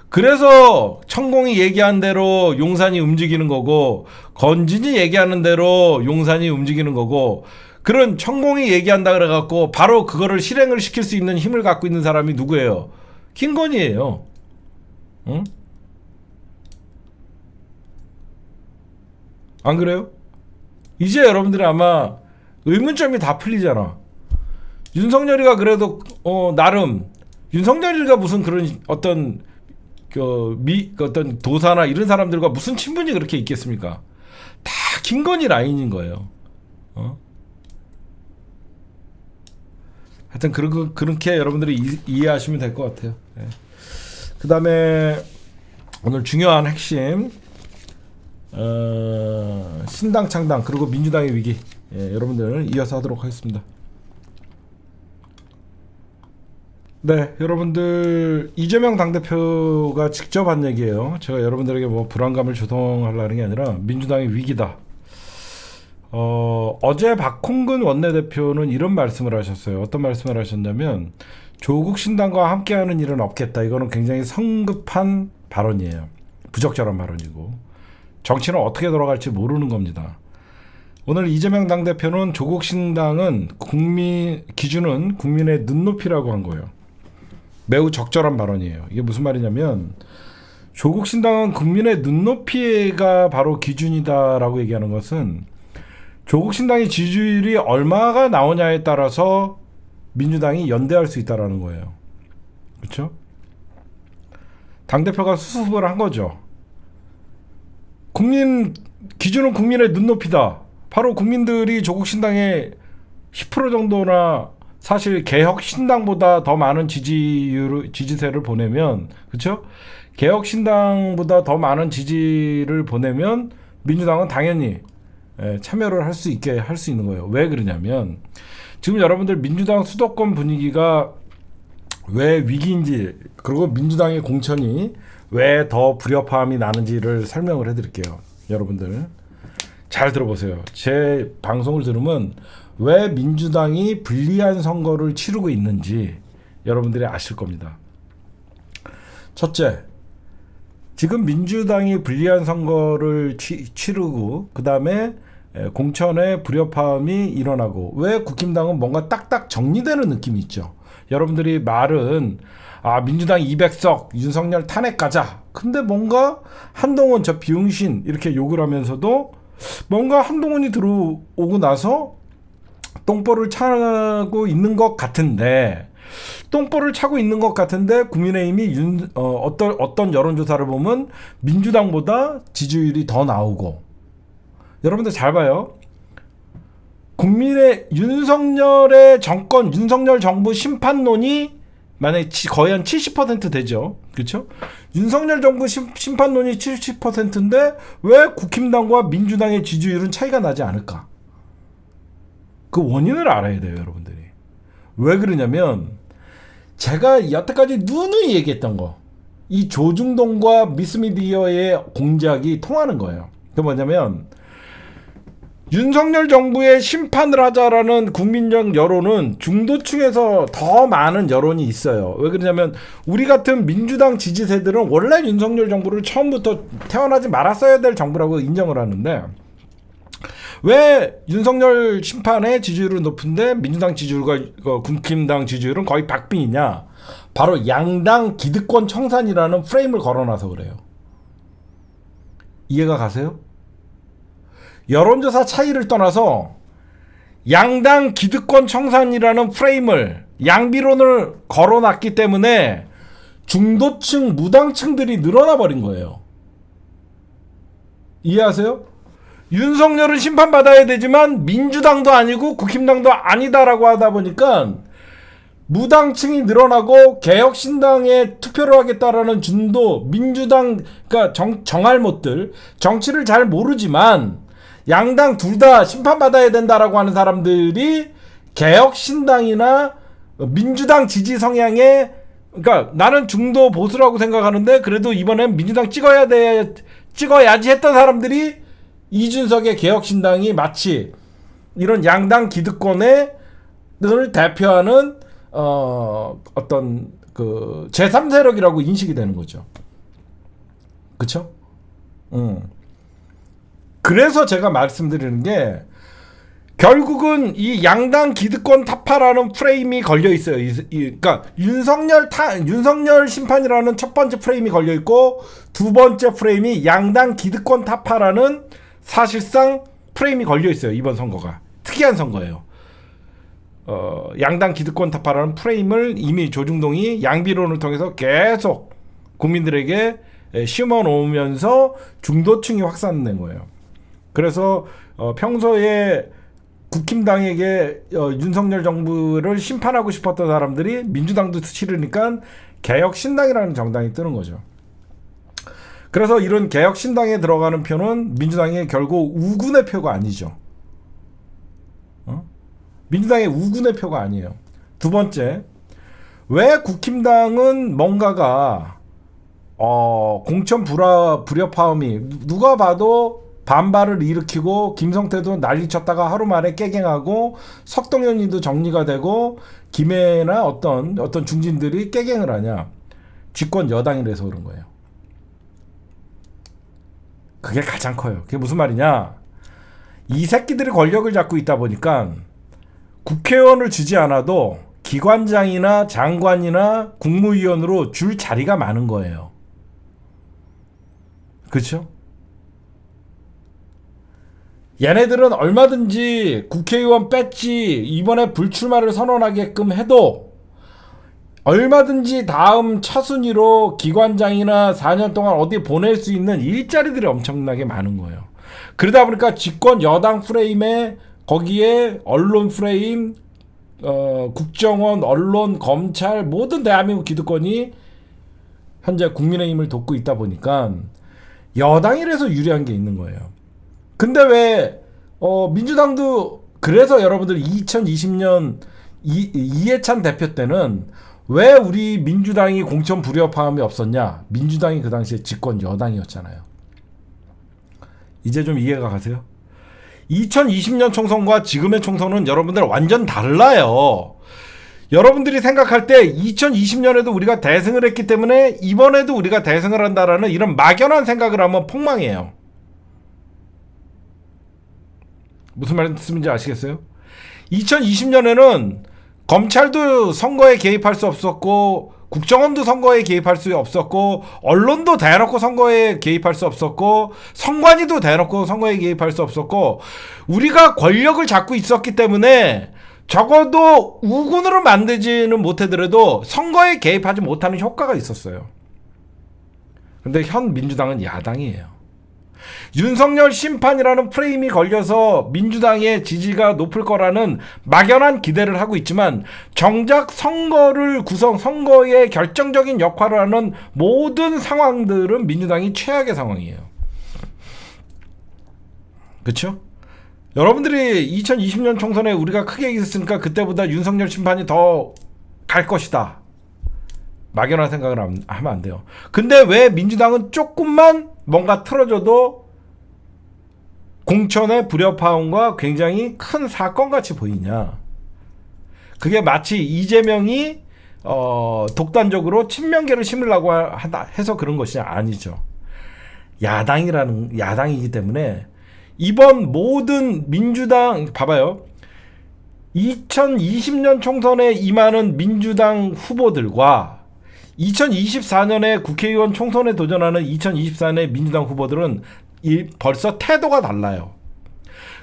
그래서 천공이 얘기한 대로 용산이 움직이는 거고 건진이 얘기하는 대로 용산이 움직이는 거고 그런 천공이 얘기한다 그래갖고 바로 그거를 실행을 시킬 수 있는 힘을 갖고 있는 사람이 누구예요? 김건희예요. 응? 안 그래요? 이제 여러분들이 아마 의문점이 다 풀리잖아. 윤석열이가 그래도 나름 윤석열이가 무슨 그런 어떤 어떤 도사나 이런 사람들과 무슨 친분이 그렇게 있겠습니까? 다 김건희 라인인 거예요. 하여튼 그렇게 여러분들이 이해하시면 될 것 같아요. 네. 그 다음에 오늘 중요한 핵심 신당 창당 그리고 민주당의 위기 여러분들 이어서 하도록 하겠습니다. 네, 여러분들 이재명 당대표가 직접 한 얘기예요. 제가 여러분들에게 뭐 불안감을 조성하려는 게 아니라 민주당의 위기다. 어제 박홍근 원내대표는 이런 말씀을 하셨어요. 어떤 말씀을 하셨냐면 조국 신당과 함께하는 일은 없겠다. 이거는 굉장히 성급한 발언이에요. 부적절한 발언이고 정치는 어떻게 돌아갈지 모르는 겁니다. 오늘 이재명 당대표는 조국 신당은 기준은 국민의 눈높이라고 한 거예요. 매우 적절한 발언이에요. 이게 무슨 말이냐면 조국 신당은 국민의 눈높이가 바로 기준이다라고 얘기하는 것은 조국 신당의 지지율이 얼마가 나오냐에 따라서 민주당이 연대할 수 있다라는 거예요. 그렇죠? 당대표가 수습을 한 거죠. 기준은 국민의 눈높이다. 바로 국민들이 조국 신당의 10% 정도나 사실 개혁 신당보다 더 많은 지지세를 보내면, 그렇죠? 개혁 신당보다 더 많은 지지를 보내면 민주당은 당연히 참여를 할 수 있게 할 수 있는 거예요. 왜 그러냐면 지금 여러분들 민주당 수도권 분위기가 왜 위기인지 그리고 민주당의 공천이 왜 더 불협화음이 나는지를 설명을 해드릴게요. 여러분들 잘 들어보세요. 제 방송을 들으면 왜 민주당이 불리한 선거를 치르고 있는지 여러분들이 아실 겁니다. 첫째, 지금 민주당이 불리한 선거를 치르고 그 다음에 공천의 불협화음이 일어나고 왜 국힘당은 뭔가 딱딱 정리되는 느낌이 있죠. 여러분들이 말은 민주당 200석 윤석열 탄핵 가자. 근데 뭔가 한동훈 저 비응신 이렇게 욕을 하면서도 뭔가 한동훈이 들어오고 나서 똥볼을 차고 있는 것 같은데 국민의힘이 어떤 여론조사를 보면 민주당보다 지지율이 더 나오고 여러분들 잘 봐요. 윤석열의 정권, 윤석열 정부 심판론이 만약에 거의 한 70% 되죠. 그렇죠? 윤석열 정부 심판론이 70%인데 왜 국힘당과 민주당의 지지율은 차이가 나지 않을까? 그 원인을 알아야 돼요, 여러분들이. 왜 그러냐면 제가 여태까지 누누이 얘기했던 거, 이 조중동과 미스미디어의 공작이 통하는 거예요. 그게 뭐냐면 윤석열 정부의 심판을 하자라는 국민적 여론은 중도층에서 더 많은 여론이 있어요. 왜 그러냐면 우리 같은 민주당 지지세들은 원래 윤석열 정부를 처음부터 태어나지 말았어야 될 정부라고 인정을 하는데, 왜 윤석열 심판의 지지율은 높은데 민주당 지지율과 국힘당 지지율은 거의 박빙이냐? 바로 양당 기득권 청산이라는 프레임을 걸어놔서 그래요. 이해가 가세요? 여론조사 차이를 떠나서 양당 기득권 청산이라는 프레임을, 양비론을 걸어놨기 때문에 중도층 무당층들이 늘어나 버린 거예요. 이해하세요? 윤석열은 심판받아야 되지만 민주당도 아니고 국힘당도 아니다라고 하다 보니까 무당층이 늘어나고 개혁신당에 투표를 하겠다라는 준도 민주당, 그러니까 정알못들, 정치를 잘 모르지만 양당 둘 다 심판받아야 된다라고 하는 사람들이 개혁신당이나 민주당 지지 성향에, 그러니까 나는 중도 보수라고 생각하는데 그래도 이번엔 민주당 찍어야지 했던 사람들이 이준석의 개혁신당이 마치 이런 양당 기득권을 대표하는 어떤 그 제3세력이라고 인식이 되는 거죠. 그쵸? 그래서 제가 말씀드리는 게 결국은 이 양당 기득권 타파라는 프레임이 걸려 있어요. 그러니까 윤석열 심판이라는 첫 번째 프레임이 걸려 있고, 두 번째 프레임이 양당 기득권 타파라는 사실상 프레임이 걸려 있어요. 이번 선거가 특이한 선거예요. 양당 기득권 타파라는 프레임을 이미 조중동이 양비론을 통해서 계속 국민들에게 심어 놓으면서 중도층이 확산된 거예요. 그래서 평소에 국힘당에게 윤석열 정부를 심판하고 싶었던 사람들이 민주당도 싫으니까 개혁신당이라는 정당이 뜨는 거죠. 그래서 이런 개혁신당에 들어가는 표는 민주당의 결국 우군의 표가 아니죠. 민주당의 우군의 표가 아니에요. 두 번째, 왜 국힘당은 뭔가가 공천 불협화음이 누가 봐도 반발을 일으키고, 김성태도 난리쳤다가 하루 만에 깨갱하고, 석동현님도 정리가 되고, 김해나 어떤 중진들이 깨갱을 하냐? 집권 여당이라서 그런 거예요. 그게 가장 커요. 그게 무슨 말이냐? 이 새끼들이 권력을 잡고 있다 보니까 국회의원을 주지 않아도 기관장이나 장관이나 국무위원으로 줄 자리가 많은 거예요. 그렇죠? 얘네들은 얼마든지 국회의원 뺐지 이번에 불출마를 선언하게끔 해도 얼마든지 다음 차순위로 기관장이나 4년 동안 어디 보낼 수 있는 일자리들이 엄청나게 많은 거예요. 그러다 보니까 집권 여당 프레임에, 거기에 언론 프레임, 국정원, 언론, 검찰, 모든 대한민국 기득권이 현재 국민의힘을 돕고 있다 보니까 여당이라서 유리한 게 있는 거예요. 근데 왜 민주당도, 그래서 여러분들 2020년 이해찬 대표 때는 왜 우리 민주당이 공천 불협화음이 없었냐? 민주당이 그 당시에 집권 여당이었잖아요. 이제 좀 이해가 가세요? 2020년 총선과 지금의 총선은 여러분들 완전 달라요. 여러분들이 생각할 때 2020년에도 우리가 대승을 했기 때문에 이번에도 우리가 대승을 한다라는 이런 막연한 생각을 하면 폭망해요. 무슨 말씀인지 아시겠어요? 2020년에는 검찰도 선거에 개입할 수 없었고, 국정원도 선거에 개입할 수 없었고, 언론도 대놓고 선거에 개입할 수 없었고, 선관위도 대놓고 선거에 개입할 수 없었고, 우리가 권력을 잡고 있었기 때문에 적어도 우군으로 만들지는 못하더라도 선거에 개입하지 못하는 효과가 있었어요. 근데 현 민주당은 야당이에요. 윤석열 심판이라는 프레임이 걸려서 민주당의 지지가 높을 거라는 막연한 기대를 하고 있지만 정작 선거의 결정적인 역할을 하는 모든 상황들은 민주당이 최악의 상황이에요. 그렇죠? 여러분들이 2020년 총선에 우리가 크게 이겼으니까 그때보다 윤석열 심판이 더 갈 것이다. 막연한 생각을 하면 안 돼요. 근데 왜 민주당은 조금만 뭔가 틀어져도 공천의 불협화음과 굉장히 큰 사건같이 보이냐. 그게 마치 이재명이 독단적으로 친명계를 심으려고 해서 그런 것이 아니죠. 야당이기 때문에 이번 모든 민주당 봐봐요. 2020년 총선에 임하는 민주당 후보들과 2024년에 국회의원 총선에 도전하는 2024년의 민주당 후보들은 벌써 태도가 달라요.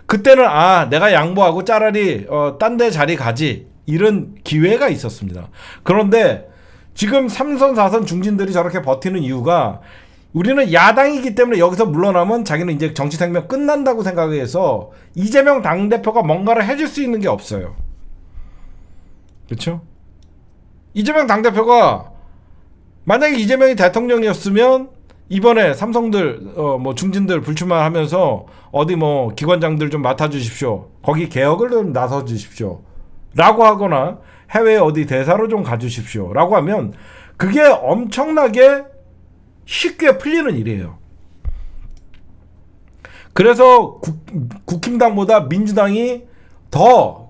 그때는 내가 양보하고 차라리 딴 데 자리 가지 이런 기회가 있었습니다. 그런데 지금 3선 4선 중진들이 저렇게 버티는 이유가 우리는 야당이기 때문에 여기서 물러나면 자기는 이제 정치 생명 끝난다고 생각해서 이재명 당대표가 뭔가를 해줄 수 있는 게 없어요. 그렇죠? 이재명 당대표가 만약에 이재명이 대통령이었으면 이번에 삼성들 중진들 불출마하면서 어디 기관장들 좀 맡아주십시오. 거기 개혁을 좀 나서주십시오. 라고 하거나 해외 어디 대사로 좀 가주십시오. 라고 하면 그게 엄청나게 쉽게 풀리는 일이에요. 그래서 국힘당보다 민주당이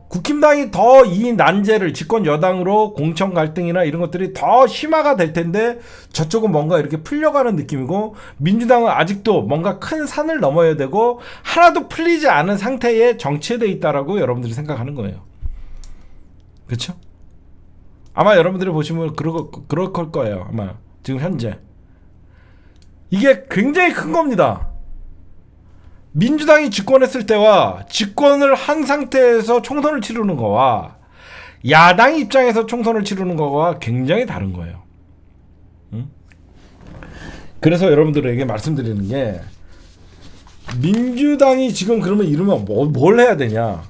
국힘당이 더 이 난제를 집권 여당으로 공천 갈등이나 이런 것들이 더 심화가 될 텐데 저쪽은 뭔가 이렇게 풀려가는 느낌이고 민주당은 아직도 뭔가 큰 산을 넘어야 되고 하나도 풀리지 않은 상태에 정체되어 있다라고 여러분들이 생각하는 거예요. 그렇죠? 아마 여러분들이 보시면 그럴 거예요. 아마 지금 현재 이게 굉장히 큰 겁니다. 민주당이 집권했을 때와 집권을 한 상태에서 총선을 치르는 거와 야당 입장에서 총선을 치르는 거와 굉장히 다른 거예요. 그래서 여러분들에게 말씀드리는 게 민주당이 지금 그러면 이러면 뭘 해야 되냐.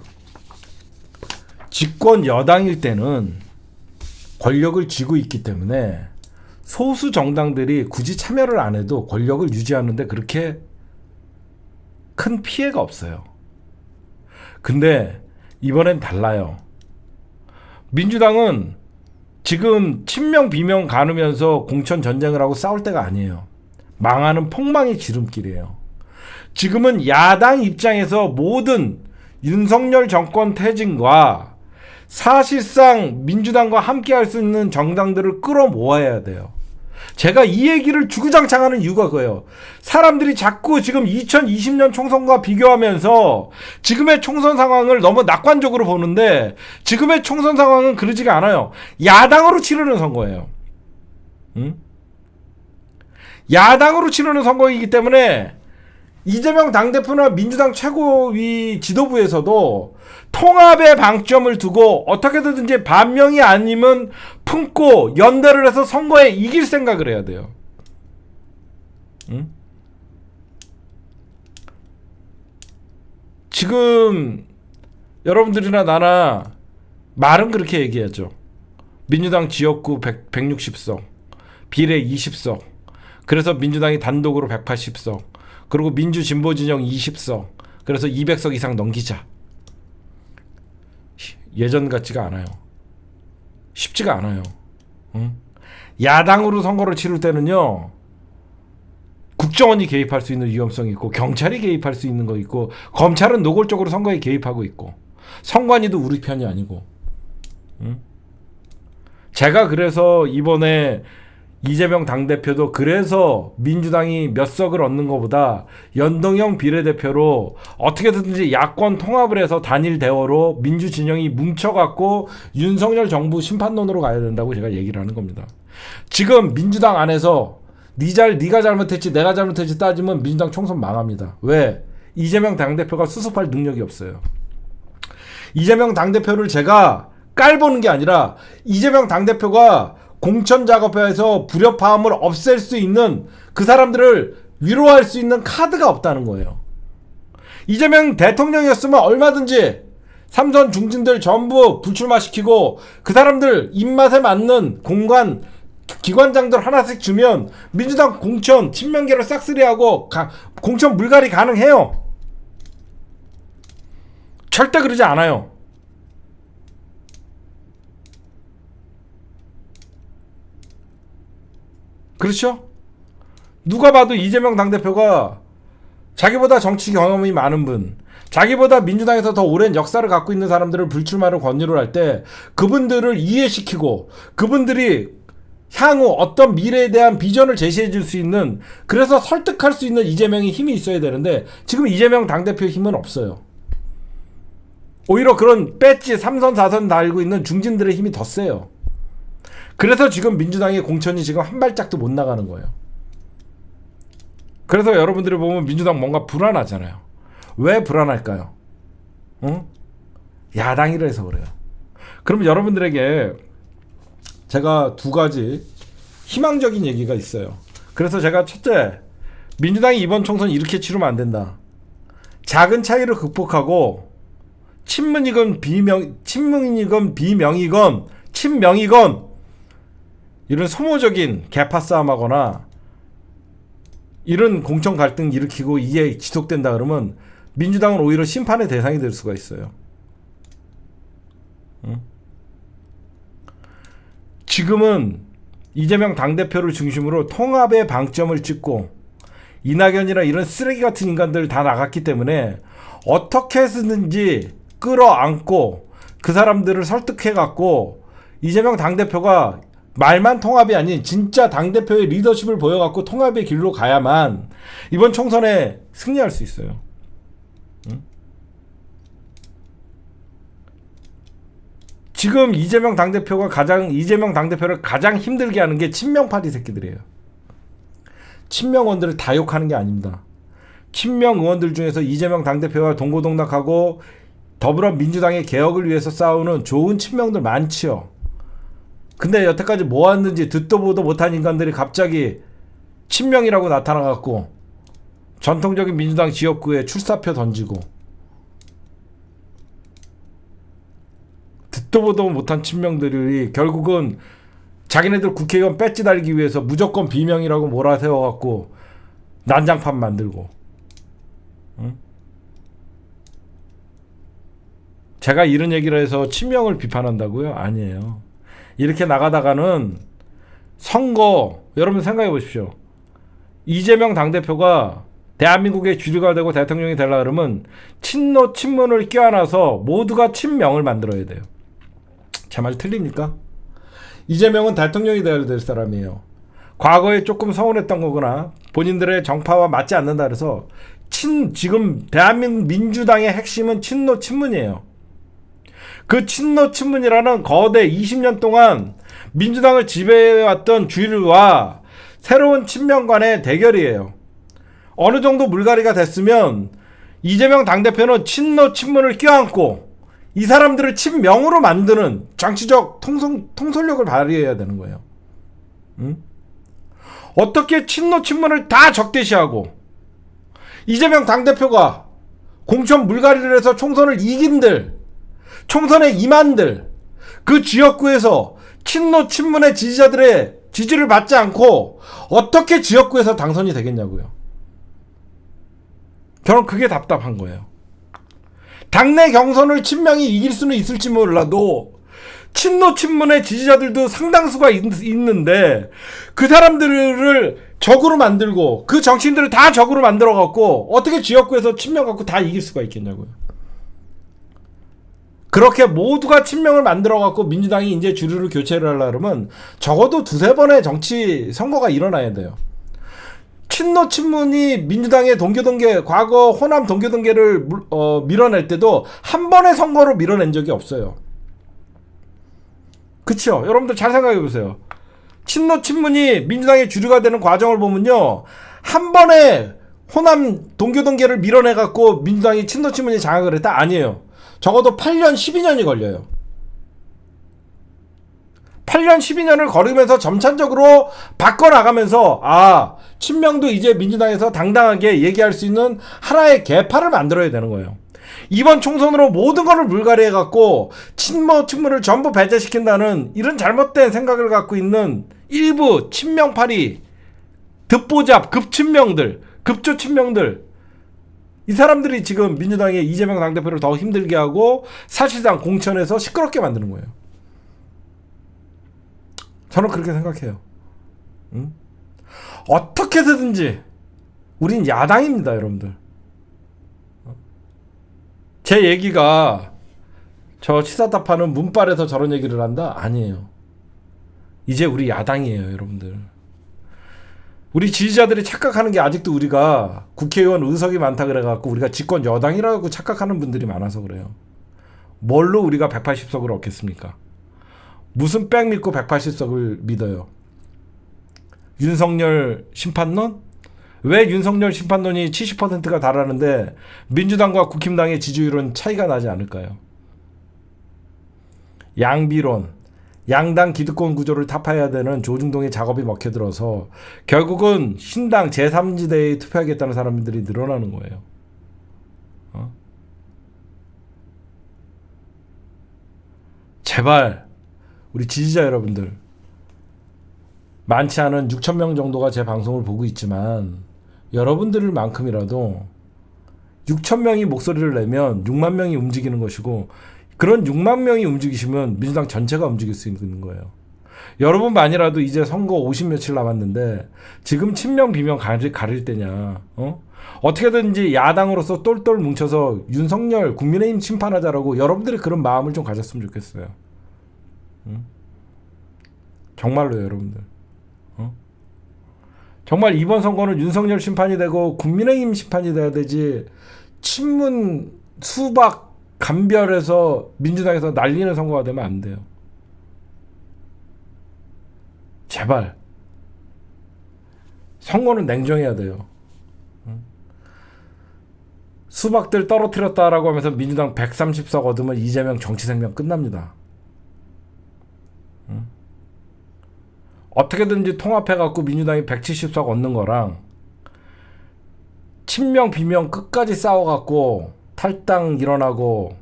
집권 여당일 때는 권력을 쥐고 있기 때문에 소수 정당들이 굳이 참여를 안 해도 권력을 유지하는데 그렇게 큰 피해가 없어요. 근데 이번엔 달라요. 민주당은 지금 친명 비명 가누면서 공천 전쟁을 하고 싸울 때가 아니에요. 망하는 폭망의 지름길이에요. 지금은 야당 입장에서 모든 윤석열 정권 퇴진과 사실상 민주당과 함께 할 수 있는 정당들을 끌어모아야 돼요. 제가 이 얘기를 주구장창하는 이유가 그거예요. 사람들이 자꾸 지금 2020년 총선과 비교하면서 지금의 총선 상황을 너무 낙관적으로 보는데 지금의 총선 상황은 그러지가 않아요. 야당으로 치르는 선거예요. 야당으로 치르는 선거이기 때문에 이재명 당대표나 민주당 최고위 지도부에서도 통합의 방점을 두고 어떻게든지 반명이 아니면 품고 연대를 해서 선거에 이길 생각을 해야 돼요. 지금 여러분들이나 나나 말은 그렇게 얘기하죠. 민주당 지역구 160석, 비례 20석, 그래서 민주당이 단독으로 180석, 그리고 민주 진보 진영 20석, 그래서 200석 이상 넘기자. 예전 같지가 않아요. 쉽지가 않아요. 야당으로 선거를 치를 때는요, 국정원이 개입할 수 있는 위험성이 있고 경찰이 개입할 수 있는 거 있고 검찰은 노골적으로 선거에 개입하고 있고 선관위도 우리 편이 아니고. 제가 그래서 이번에 이재명 당대표도 그래서 민주당이 몇 석을 얻는 것보다 연동형 비례대표로 어떻게든지 야권 통합을 해서 단일 대어로 민주진영이 뭉쳐갖고 윤석열 정부 심판론으로 가야 된다고 제가 얘기를 하는 겁니다. 지금 민주당 안에서 네가 잘못했지 내가 잘못했지 따지면 민주당 총선 망합니다. 왜? 이재명 당대표가 수습할 능력이 없어요. 이재명 당대표를 제가 깔보는 게 아니라 이재명 당대표가 공천 작업에서 불협화음을 없앨 수 있는 그 사람들을 위로할 수 있는 카드가 없다는 거예요. 이재명 대통령이었으면 얼마든지 삼선 중진들 전부 불출마시키고 그 사람들 입맛에 맞는 공관 기관장들 하나씩 주면 민주당 공천 친명계로 싹쓸이하고 공천 물갈이 가능해요. 절대 그러지 않아요. 그렇죠? 누가 봐도 이재명 당대표가 자기보다 정치 경험이 많은 분, 자기보다 민주당에서 더 오랜 역사를 갖고 있는 사람들을 불출마를 권유를 할 때 그분들을 이해시키고 그분들이 향후 어떤 미래에 대한 비전을 제시해 줄 수 있는, 그래서 설득할 수 있는 이재명의 힘이 있어야 되는데 지금 이재명 당대표의 힘은 없어요. 오히려 그런 배지 3선 4선 달고 있는 중진들의 힘이 더 세요. 그래서 지금 민주당의 공천이 지금 한 발짝도 못 나가는 거예요. 그래서 여러분들이 보면 민주당 뭔가 불안하잖아요. 왜 불안할까요? 응? 야당이라서 그래요. 그럼 여러분들에게 제가 두 가지 희망적인 얘기가 있어요. 그래서 제가 첫째, 민주당이 이번 총선 이렇게 치르면 안 된다. 작은 차이를 극복하고 친문이건 비명이건 친명이건 이런 소모적인 개파 싸움하거나 이런 공천 갈등 일으키고 이게 지속된다 그러면 민주당은 오히려 심판의 대상이 될 수가 있어요. 응? 지금은 이재명 당대표를 중심으로 통합의 방점을 찍고 이낙연이나 이런 쓰레기 같은 인간들 다 나갔기 때문에 어떻게 해서든지 끌어안고 그 사람들을 설득해갖고 이재명 당대표가 말만 통합이 아닌 진짜 당대표의 리더십을 보여갖고 통합의 길로 가야만 이번 총선에 승리할 수 있어요. 응? 지금 이재명 당대표를 가장 힘들게 하는 게 친명파리 새끼들이에요. 친명원들을 다 욕하는 게 아닙니다. 친명 의원들 중에서 이재명 당대표와 동고동락하고 더불어민주당의 개혁을 위해서 싸우는 좋은 친명들 많지요. 근데 여태까지 뭐 했는지 듣도 보도 못한 인간들이 갑자기 친명이라고 나타나갖고 전통적인 민주당 지역구에 출사표 던지고 듣도 보도 못한 친명들이 결국은 자기네들 국회의원 배지 달기 위해서 무조건 비명이라고 몰아세워갖고 난장판 만들고. 응? 제가 이런 얘기를 해서 친명을 비판한다고요? 아니에요. 이렇게 나가다가는 선거, 여러분 생각해 보십시오. 이재명 당대표가 대한민국의 주류가 되고 대통령이 되려고 그러면 친노 친문을 껴안아서 모두가 친명을 만들어야 돼요. 제 말 틀립니까? 이재명은 대통령이 되어야 될 사람이에요. 과거에 조금 서운했던 거거나 본인들의 정파와 맞지 않는다 그래서 지금 대한민국 민주당의 핵심은 친노 친문이에요. 그 친노 친문이라는 거대 20년 동안 민주당을 지배해왔던 주류와 새로운 친명 간의 대결이에요. 어느 정도 물갈이가 됐으면 이재명 당대표는 친노 친문을 껴안고 이 사람들을 친명으로 만드는 정치적 통솔력을 발휘해야 되는 거예요. 응? 어떻게 친노 친문을 다 적대시하고 이재명 당대표가 공천 물갈이를 해서 총선을 이긴들, 총선에 임한들, 그 지역구에서 친노 친문의 지지자들의 지지를 받지 않고 어떻게 지역구에서 당선이 되겠냐고요. 저는 그게 답답한 거예요. 당내 경선을 친명이 이길 수는 있을지 몰라도 친노 친문의 지지자들도 상당수가 있는데 그 사람들을 적으로 만들고 그 정치인들을 다 적으로 만들어 갖고 어떻게 지역구에서 친명 갖고 다 이길 수가 있겠냐고요. 그렇게 모두가 친명을 만들어 갖고 민주당이 이제 주류를 교체를 하려고 그러면 적어도 두세 번의 정치 선거가 일어나야 돼요. 친노 친문이 민주당의 동교동계, 과거 호남 동교동계를 밀어낼 때도 한 번의 선거로 밀어낸 적이 없어요. 그쵸? 여러분들 잘 생각해 보세요. 친노 친문이 민주당의 주류가 되는 과정을 보면요, 한 번에 호남 동교동계를 밀어내 갖고 민주당이 친노 친문이 장악을 했다? 아니에요. 적어도 8년 12년이 걸려요. 8년 12년을 걸으면서 점차적으로 바꿔나가면서 친명도 이제 민주당에서 당당하게 얘기할 수 있는 하나의 계파를 만들어야 되는 거예요. 이번 총선으로 모든 것을 물갈이해갖고 친문을 전부 배제시킨다는 이런 잘못된 생각을 갖고 있는 일부 친명파리, 듣보잡, 급친명들, 급조친명들, 이 사람들이 지금 민주당의 이재명 당대표를 더 힘들게 하고 사실상 공천에서 시끄럽게 만드는 거예요. 저는 그렇게 생각해요. 응? 어떻게 해서든지 우린 야당입니다, 여러분들. 제 얘기가 저 시사타파는 문빨에서 저런 얘기를 한다? 아니에요. 이제 우리 야당이에요, 여러분들. 우리 지지자들이 착각하는 게 아직도 우리가 국회의원 의석이 많다 그래갖고 우리가 집권 여당이라고 착각하는 분들이 많아서 그래요. 뭘로 우리가 180석을 얻겠습니까? 무슨 백 믿고 180석을 믿어요? 윤석열 심판론? 왜 윤석열 심판론이 70%가 달하는데 민주당과 국힘당의 지지율은 차이가 나지 않을까요? 양비론, 양당 기득권 구조를 타파해야 되는 조중동의 작업이 먹혀들어서 결국은 신당 제3지대에 투표하겠다는 사람들이 늘어나는 거예요. 제발 우리 지지자 여러분들, 많지 않은 6,000명 정도가 제 방송을 보고 있지만 여러분들만큼이라도 6,000명이 목소리를 내면 6만 명이 움직이는 것이고, 그런 6만 명이 움직이시면 민주당 전체가 움직일 수 있는 거예요. 여러분만이라도 이제 선거 50 며칠 남았는데 지금 친명 비명 가릴 때냐? 어떻게든지 야당으로서 똘똘 뭉쳐서 윤석열 국민의힘 심판하자라고 여러분들이 그런 마음을 좀 가졌으면 좋겠어요. 정말로요, 여러분들. 정말 이번 선거는 윤석열 심판이 되고 국민의힘 심판이 돼야 되지, 친문 수박 감별해서 민주당에서 날리는 선거가 되면 안 돼요. 제발. 선거는 냉정해야 돼요. 수박들 떨어뜨렸다라고 하면서 민주당 130석 얻으면 이재명 정치 생명 끝납니다. 어떻게든지 통합해갖고 민주당이 170석 얻는 거랑 친명 비명 끝까지 싸워갖고 탈당 일어나고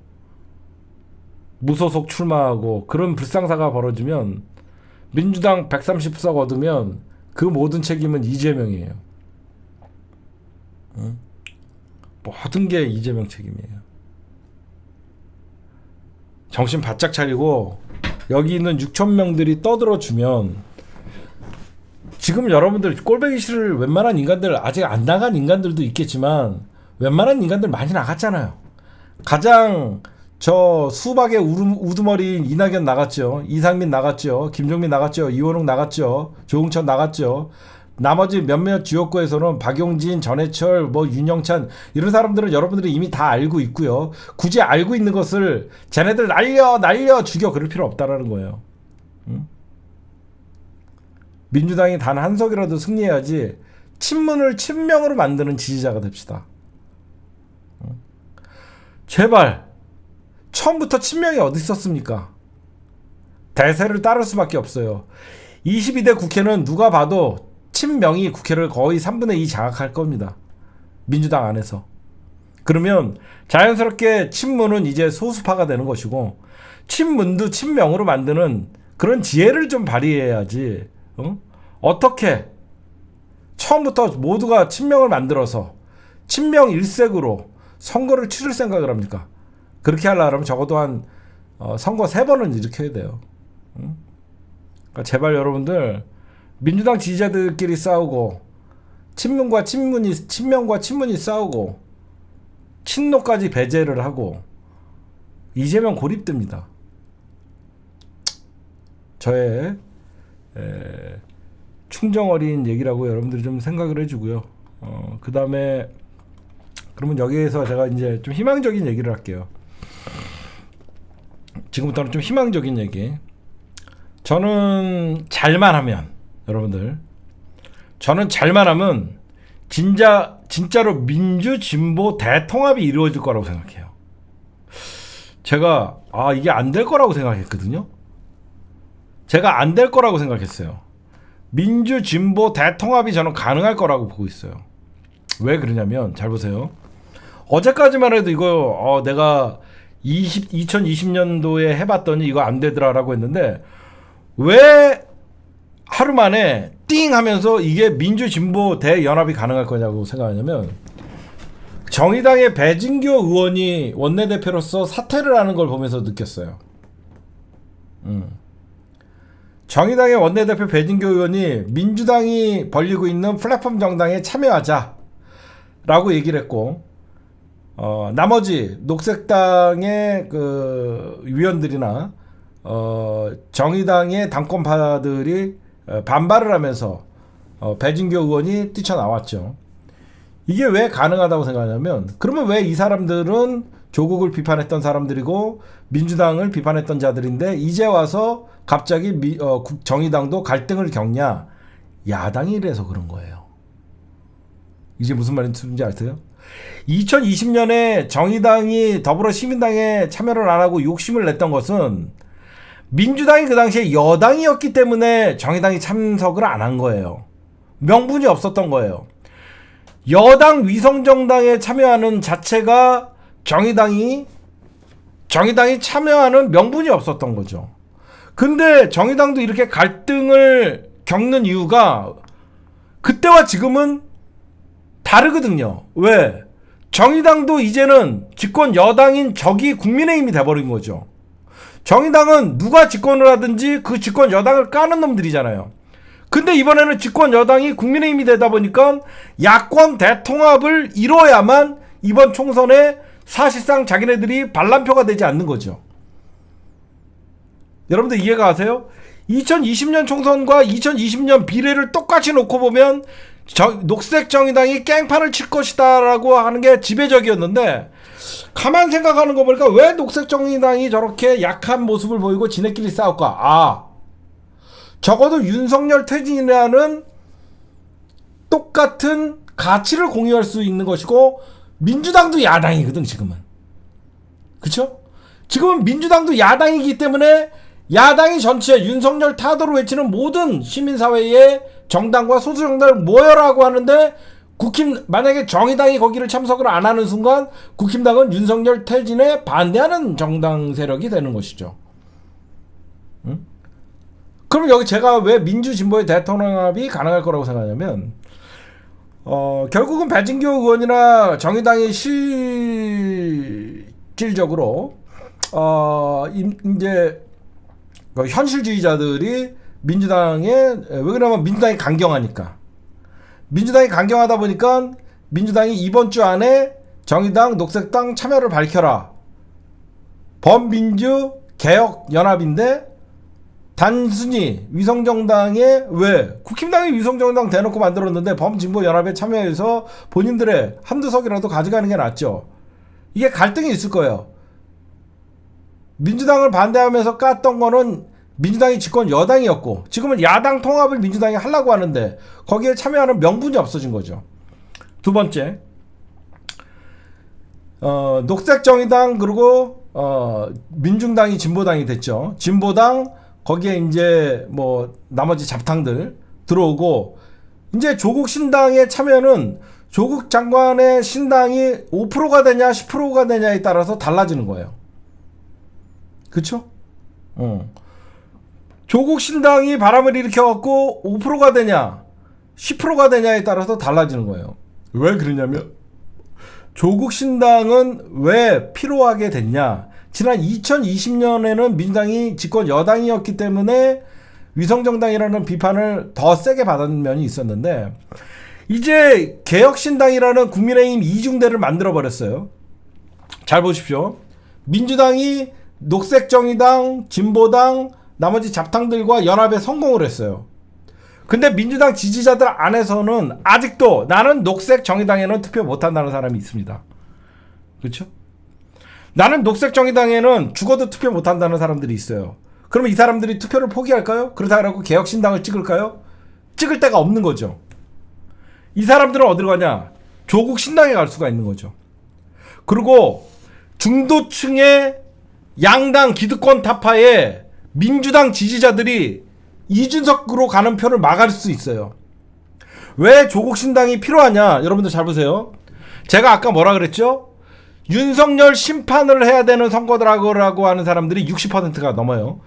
무소속 출마하고 그런 불상사가 벌어지면 민주당 130석 얻으면 그 모든 책임은 이재명이에요. 모든 게 이재명 책임이에요. 정신 바짝 차리고 여기 있는 6,000명들이 떠들어주면, 지금 여러분들 꼴배기 싫을 웬만한 인간들, 아직 안 나간 인간들도 있겠지만 웬만한 인간들 많이 나갔잖아요. 가장 저 수박의 우두머리인 이낙연 나갔죠. 이상민 나갔죠. 김종민 나갔죠. 이원웅 나갔죠. 조응천 나갔죠. 나머지 몇몇 지역구에서는 박용진, 전해철, 윤영찬, 이런 사람들은 여러분들이 이미 다 알고 있고요. 굳이 알고 있는 것을 쟤네들 날려 죽여 그럴 필요 없다라는 거예요. 민주당이 단 한 석이라도 승리해야지 친문을 친명으로 만드는 지지자가 됩시다. 제발. 처음부터 친명이 어디 있었습니까? 대세를 따를 수밖에 없어요. 22대 국회는 누가 봐도 친명이 국회를 거의 3분의 2 장악할 겁니다. 민주당 안에서. 그러면 자연스럽게 친문은 이제 소수파가 되는 것이고, 친문도 친명으로 만드는 그런 지혜를 좀 발휘해야지. 어떻게 처음부터 모두가 친명을 만들어서 친명 일색으로 선거를 치를 생각을 합니까? 그렇게 하려면 적어도 한 선거 3번은 일으켜야 돼요. 그러니까 제발 여러분들, 민주당 지지자들끼리 싸우고 친명과 친문이 싸우고 친노까지 배제를 하고 이재명 고립됩니다. 저의 충정 어린 얘기라고 여러분들이 좀 생각을 해주고요. 그 다음에 그러면 여기에서 제가 이제 좀 희망적인 얘기를 할게요. 지금부터는 좀 희망적인 얘기. 저는 잘만 하면, 여러분들, 저는 잘만 하면 진짜로 민주 진보 대통합이 이루어질 거라고 생각해요. 제가 이게 안 될 거라고 생각했거든요. 제가 안 될 거라고 생각했어요. 민주 진보 대통합이 저는 가능할 거라고 보고 있어요. 왜 그러냐면 잘 보세요. 어제까지만 해도 이거 내가 2020년도에 해봤더니 이거 안 되더라라고 했는데 왜 하루 만에 띵 하면서 이게 민주 진보 대연합이 가능할 거냐고 생각하냐면 정의당의 배진교 의원이 원내대표로서 사퇴를 하는 걸 보면서 느꼈어요. 정의당의 원내대표 배진교 의원이 민주당이 벌리고 있는 플랫폼 정당에 참여하자 라고 얘기를 했고 나머지 녹색당의 그 위원들이나 정의당의 당권파들이 반발을 하면서 배진교 의원이 뛰쳐나왔죠. 이게 왜 가능하다고 생각하냐면 그러면 왜 이 사람들은 조국을 비판했던 사람들이고 민주당을 비판했던 자들인데 이제 와서 갑자기 정의당도 갈등을 겪냐? 야당이 이래서 그런 거예요. 이제 무슨 말인지 아세요? 2020년에 정의당이 더불어시민당에 참여를 안 하고 욕심을 냈던 것은 민주당이 그 당시에 여당이었기 때문에 정의당이 참석을 안 한 거예요. 명분이 없었던 거예요. 여당 위성정당에 참여하는 자체가 정의당이 참여하는 명분이 없었던 거죠. 근데 정의당도 이렇게 갈등을 겪는 이유가 그때와 지금은 다르거든요. 왜? 정의당도 이제는 집권 여당인 적이 국민의힘이 돼버린 거죠. 정의당은 누가 집권을 하든지 그 집권 여당을 까는 놈들이잖아요. 근데 이번에는 집권 여당이 국민의힘이 되다 보니까 야권 대통합을 이뤄야만 이번 총선에 사실상 자기네들이 반란표가 되지 않는 거죠. 여러분들 이해가 가세요? 2020년 총선과 2020년 비례를 똑같이 놓고 보면 녹색 정의당이 깽판을 칠 것이다 라고 하는 게 지배적이었는데 가만 생각하는 거 보니까 왜 녹색 정의당이 저렇게 약한 모습을 보이고 지네끼리 싸울까? 적어도 윤석열 퇴진이라는 똑같은 가치를 공유할 수 있는 것이고 민주당도 야당이거든 지금은. 그쵸? 지금은 민주당도 야당이기 때문에 야당이 전체 윤석열 타도로 외치는 모든 시민사회의 정당과 소수정당을 모여라고 하는데 만약에 정의당이 거기를 참석을 안 하는 순간 국힘당은 윤석열 퇴진에 반대하는 정당 세력이 되는 것이죠. 응? 그럼 여기 제가 왜 민주진보의 대통합이 가능할 거라고 생각하냐면 결국은 배진교 의원이나 정의당이 실질적으로 이제 현실주의자들이 민주당에 왜 그러냐면 민주당이 강경하니까. 민주당이 강경하다 보니까 민주당이 이번 주 안에 정의당, 녹색당 참여를 밝혀라. 범민주 개혁연합인데 단순히 위성정당에 왜 국힘당이 위성정당 대놓고 만들었는데 범진보연합에 참여해서 본인들의 한두 석이라도 가져가는 게 낫죠. 이게 갈등이 있을 거예요. 민주당을 반대하면서 깠던 거는 민주당이 집권 여당이었고 지금은 야당 통합을 민주당이 하려고 하는데 거기에 참여하는 명분이 없어진 거죠. 두 번째, 녹색정의당 그리고 민중당이 진보당이 됐죠. 진보당 거기에 이제 뭐 나머지 잡탕들 들어오고 이제 조국 신당에 참여는 조국 장관의 신당이 5%가 되냐 10%가 되냐에 따라서 달라지는 거예요. 그쵸? 조국 신당이 바람을 일으켜갖고 5%가 되냐 10%가 되냐에 따라서 달라지는 거예요. 왜 그러냐면 조국 신당은 왜 필요하게 됐냐. 지난 2020년에는 민주당이 집권 여당이었기 때문에 위성정당이라는 비판을 더 세게 받은 면이 있었는데 이제 개혁신당이라는 국민의힘 이중대를 만들어버렸어요. 잘 보십시오. 민주당이 녹색정의당, 진보당, 나머지 잡탕들과 연합에 성공을 했어요. 근데 민주당 지지자들 안에서는 아직도 나는 녹색정의당에는 투표 못한다는 사람이 있습니다. 그렇죠? 나는 녹색정의당에는 죽어도 투표 못한다는 사람들이 있어요. 그러면 이 사람들이 투표를 포기할까요? 그렇다고 개혁신당을 찍을까요? 찍을 데가 없는 거죠. 이 사람들은 어디로 가냐? 조국 신당에 갈 수가 있는 거죠. 그리고 중도층의 양당 기득권 타파에 민주당 지지자들이 이준석으로 가는 표를 막을 수 있어요. 왜 조국 신당이 필요하냐? 여러분들 잘 보세요. 제가 아까 뭐라 그랬죠? 윤석열 심판을 해야 되는 선거라고 하는 사람들이 60%가 넘어요.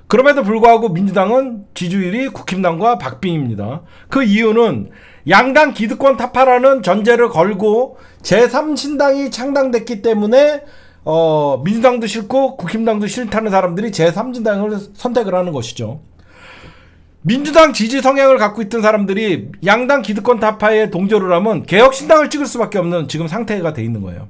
그럼에도 불구하고 민주당은 지지율이 국힘당과 박빙입니다. 그 이유는 양당 기득권 타파라는 전제를 걸고 제3신당이 창당됐기 때문에 민주당도 싫고 국힘당도 싫다는 사람들이 제3신당을 선택을 하는 것이죠. 민주당 지지 성향을 갖고 있던 사람들이 양당 기득권 타파에 동조를 하면 개혁신당을 찍을 수밖에 없는 지금 상태가 돼 있는 거예요.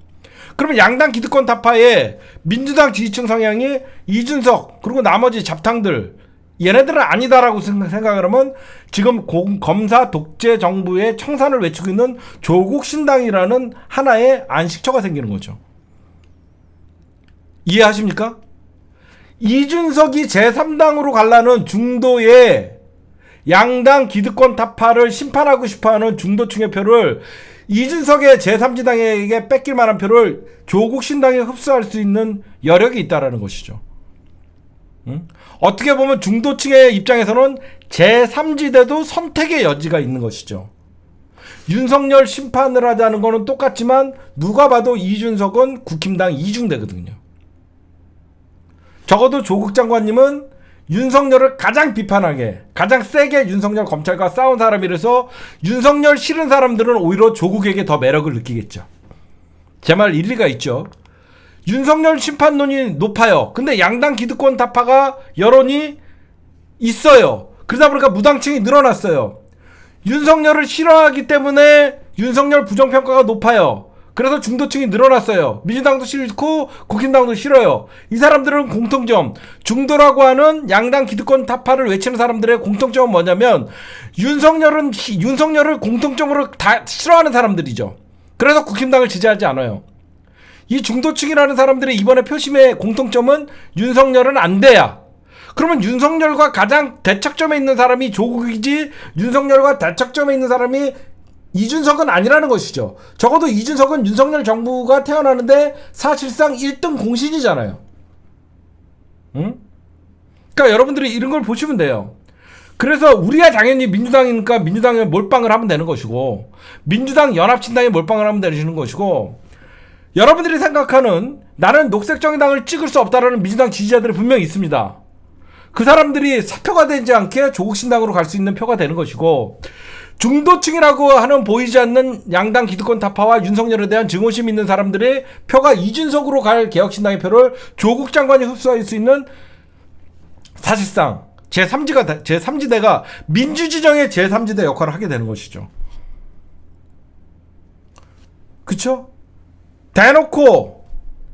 그러면 양당 기득권 타파에 민주당 지지층 성향이 이준석 그리고 나머지 잡탕들 얘네들은 아니다라고 생각을 하면 지금 검사 독재 정부의 청산을 외치고 있는 조국 신당이라는 하나의 안식처가 생기는 거죠. 이해하십니까? 이준석이 제3당으로 가려는 중도의 양당 기득권 타파를 심판하고 싶어하는 중도층의 표를 이준석의 제3지당에게 뺏길 만한 표를 조국 신당에 흡수할 수 있는 여력이 있다라는 것이죠. 응? 어떻게 보면 중도층의 입장에서는 제3지대도 선택의 여지가 있는 것이죠. 윤석열 심판을 하자는 거는 똑같지만 누가 봐도 이준석은 국힘당 이중대거든요. 적어도 조국 장관님은 윤석열을 가장 비판하게 가장 세게 윤석열 검찰과 싸운 사람이라서 윤석열 싫은 사람들은 오히려 조국에게 더 매력을 느끼겠죠. 제 말 일리가 있죠. 윤석열 심판론이 높아요. 근데 양당 기득권 타파가 여론이 있어요. 그러다 보니까 무당층이 늘어났어요. 윤석열을 싫어하기 때문에 윤석열 부정평가가 높아요. 그래서 중도층이 늘어났어요. 민주당도 싫고 국힘당도 싫어요. 이 사람들은 공통점, 중도라고 하는 양당 기득권 타파를 외치는 사람들의 공통점은 뭐냐면 윤석열을 공통적으로 다 싫어하는 사람들이죠. 그래서 국힘당을 지지하지 않아요. 이 중도층이라는 사람들의 이번에 표심의 공통점은 윤석열은 안 돼야. 그러면 윤석열과 가장 대척점에 있는 사람이 조국이지 윤석열과 대척점에 있는 사람이 이준석은 아니라는 것이죠. 적어도 이준석은 윤석열 정부가 태어나는데 사실상 1등 공신이잖아요. 응? 그러니까 여러분들이 이런 걸 보시면 돼요. 그래서 우리가 당연히 민주당이니까 민주당에 몰빵을 하면 되는 것이고 민주당 연합친당에 몰빵을 하면 되는 것이고 여러분들이 생각하는 나는 녹색정의당을 찍을 수 없다라는 민주당 지지자들이 분명히 있습니다. 그 사람들이 사표가 되지 않게 조국신당으로 갈 수 있는 표가 되는 것이고 중도층이라고 하는 보이지 않는 양당 기득권 타파와 윤석열에 대한 증오심 있는 사람들의 표가 이준석으로 갈 개혁신당의 표를 조국 장관이 흡수할 수 있는 사실상 제3지대가 민주지정의 제3지대 역할을 하게 되는 것이죠. 그쵸? 대놓고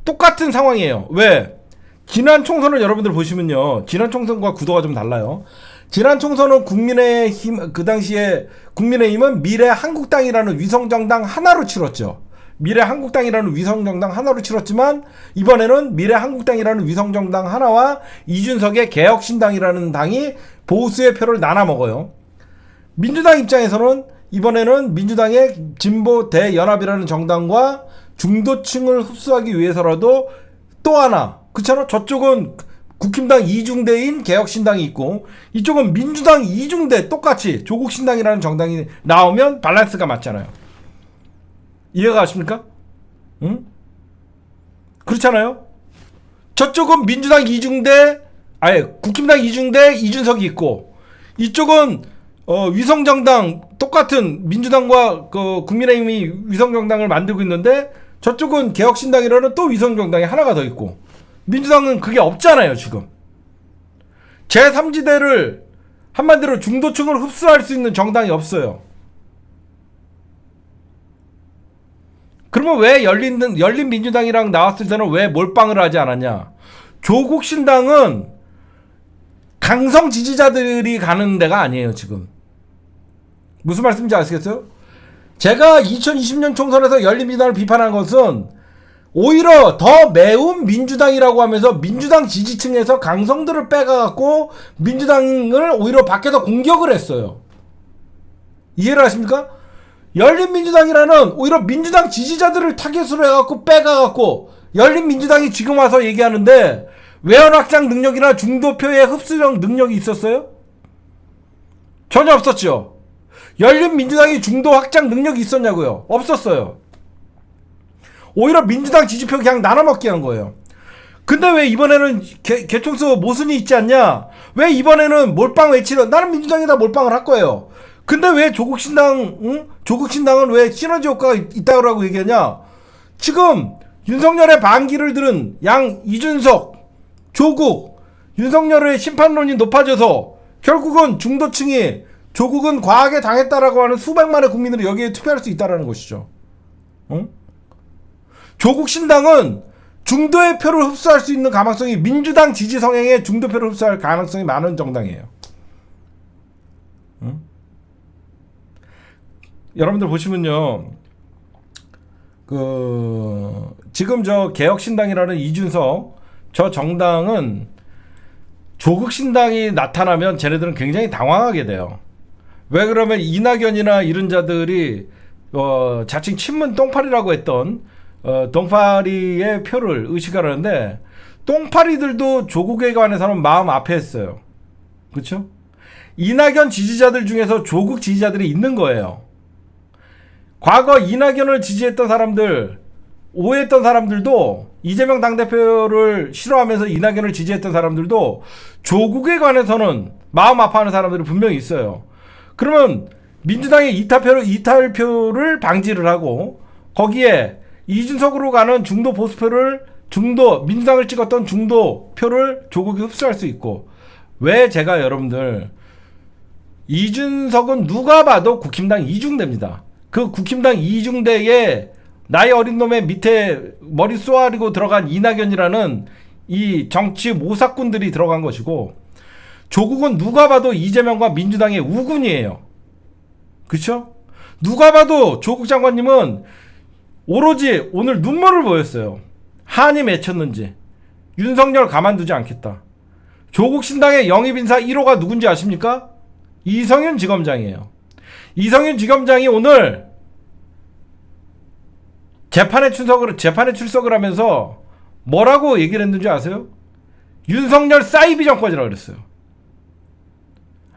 똑같은 상황이에요. 왜? 지난 총선을 여러분들 보시면요. 지난 총선과 구도가 좀 달라요. 지난 총선은 국민의힘, 그 당시에 국민의힘은 미래한국당이라는 위성정당 하나로 치렀죠. 미래한국당이라는 위성정당 하나로 치렀지만 이번에는 미래한국당이라는 위성정당 하나와 이준석의 개혁신당이라는 당이 보수의 표를 나눠 먹어요. 민주당 입장에서는 이번에는 민주당의 진보 대연합이라는 정당과 중도층을 흡수하기 위해서라도 또 하나, 그렇잖아? 저쪽은 국힘당 이중대인 개혁신당이 있고 이쪽은 민주당 이중대 똑같이 조국신당이라는 정당이 나오면 밸런스가 맞잖아요. 이해가 가십니까? 응? 그렇잖아요? 저쪽은 민주당 이중대 국힘당 이중대 이준석이 있고 이쪽은 위성정당 똑같은 민주당과 국민의힘이 위성정당을 만들고 있는데 저쪽은 개혁신당이라는 또 위성정당이 하나가 더 있고 민주당은 그게 없잖아요. 지금 제3지대를 한마디로 중도층을 흡수할 수 있는 정당이 없어요. 그러면 왜 열린 민주당이랑 나왔을 때는 왜 몰빵을 하지 않았냐? 조국 신당은 강성 지지자들이 가는 데가 아니에요. 지금 무슨 말씀인지 아시겠어요? 제가 2020년 총선에서 열린민주당을 비판한 것은 오히려 더 매운 민주당이라고 하면서 민주당 지지층에서 강성들을 빼가갖고 민주당을 오히려 밖에서 공격을 했어요. 이해를 하십니까? 열린민주당이라는 오히려 민주당 지지자들을 타겟으로 해갖고 빼가갖고 열린민주당이 지금 와서 얘기하는데 외연 확장 능력이나 중도표의 흡수력 능력이 있었어요? 전혀 없었죠. 열린민주당이 중도 확장 능력이 있었냐고요? 없었어요. 오히려 민주당 지지표 그냥 나눠먹기 한 거예요. 근데 왜 이번에는 개총수 모순이 있지 않냐? 왜 이번에는 몰빵 외치는, 나는 민주당에다 몰빵을 할 거예요. 근데 왜 조국신당은 왜 시너지 효과가 있다고 얘기하냐? 지금 윤석열의 반기를 들은 이준석, 조국, 윤석열의 심판론이 높아져서 결국은 중도층이 조국은 과하게 당했다라고 하는 수백만의 국민들이 여기에 투표할 수 있다는 것이죠. 조국 신당은 중도의 표를 흡수할 수 있는 가능성이, 민주당 지지 성향의 중도표를 흡수할 가능성이 많은 정당이에요. 여러분들 보시면요, 지금 저 개혁신당이라는 이준석 저 정당은 조국 신당이 나타나면 쟤네들은 굉장히 당황하게 돼요. 왜 그러면 이낙연이나 이런 자들이 자칭 친문 똥파리라고 했던 똥파리의 표를 의식하려는데, 똥파리들도 조국에 관해서는 마음 아파했어요. 그렇죠? 이낙연 지지자들 중에서 조국 지지자들이 있는 거예요. 과거 이낙연을 지지했던 사람들, 오해했던 사람들도, 이재명 당대표를 싫어하면서 이낙연을 지지했던 사람들도 조국에 관해서는 마음 아파하는 사람들이 분명히 있어요. 그러면 민주당의 이탈표를 방지를 하고, 거기에 이준석으로 가는 중도 보수표를, 민주당을 찍었던 중도표를 조국이 흡수할 수 있고, 왜 제가 여러분들, 이준석은 누가 봐도 국힘당 이중대입니다. 그 국힘당 이중대에 나이 어린 놈의 밑에 머리 쏘아리고 들어간 이낙연이라는 이 정치 모사꾼들이 들어간 것이고, 조국은 누가 봐도 이재명과 민주당의 우군이에요. 그쵸? 누가 봐도 조국 장관님은 오로지 오늘 눈물을 보였어요. 한이 맺혔는지. 윤석열 가만두지 않겠다. 조국 신당의 영입인사 1호가 누군지 아십니까? 이성윤 지검장이에요. 이성윤 지검장이 오늘 재판에 출석을 하면서 뭐라고 얘기를 했는지 아세요? 윤석열 사이비 정권이라고 그랬어요.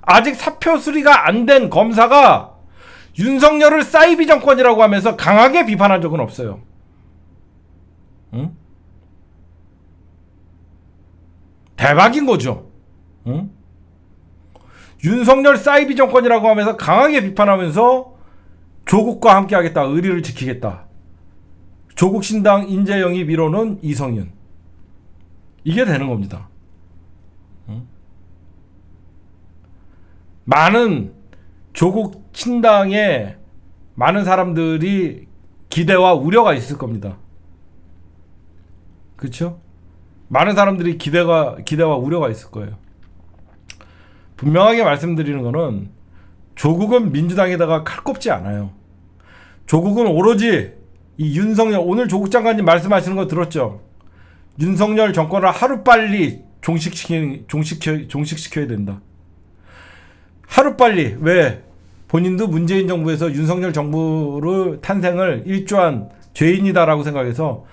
아직 사표 수리가 안 된 검사가 윤석열을 사이비 정권이라고 하면서 강하게 비판한 적은 없어요. 응? 대박인 거죠. 응? 윤석열 사이비 정권이라고 하면서 강하게 비판하면서 조국과 함께 하겠다, 의리를 지키겠다. 조국 신당 인재 영입 1호는 이성윤. 이게 되는 겁니다. 응? 많은 조국 신당에 많은 사람들이 기대와 우려가 있을 겁니다. 그렇죠? 많은 사람들이 기대와 우려가 있을 거예요. 분명하게 말씀드리는 거는, 조국은 민주당에다가 칼 꼽지 않아요. 조국은 오로지 이 윤석열, 오늘 조국 장관님 말씀하시는 거 들었죠? 윤석열 정권을 하루빨리 종식시켜야 된다. 하루빨리. 왜? 본인도 문재인 정부에서 윤석열 정부를 탄생을 일조한 죄인이다라고 생각해서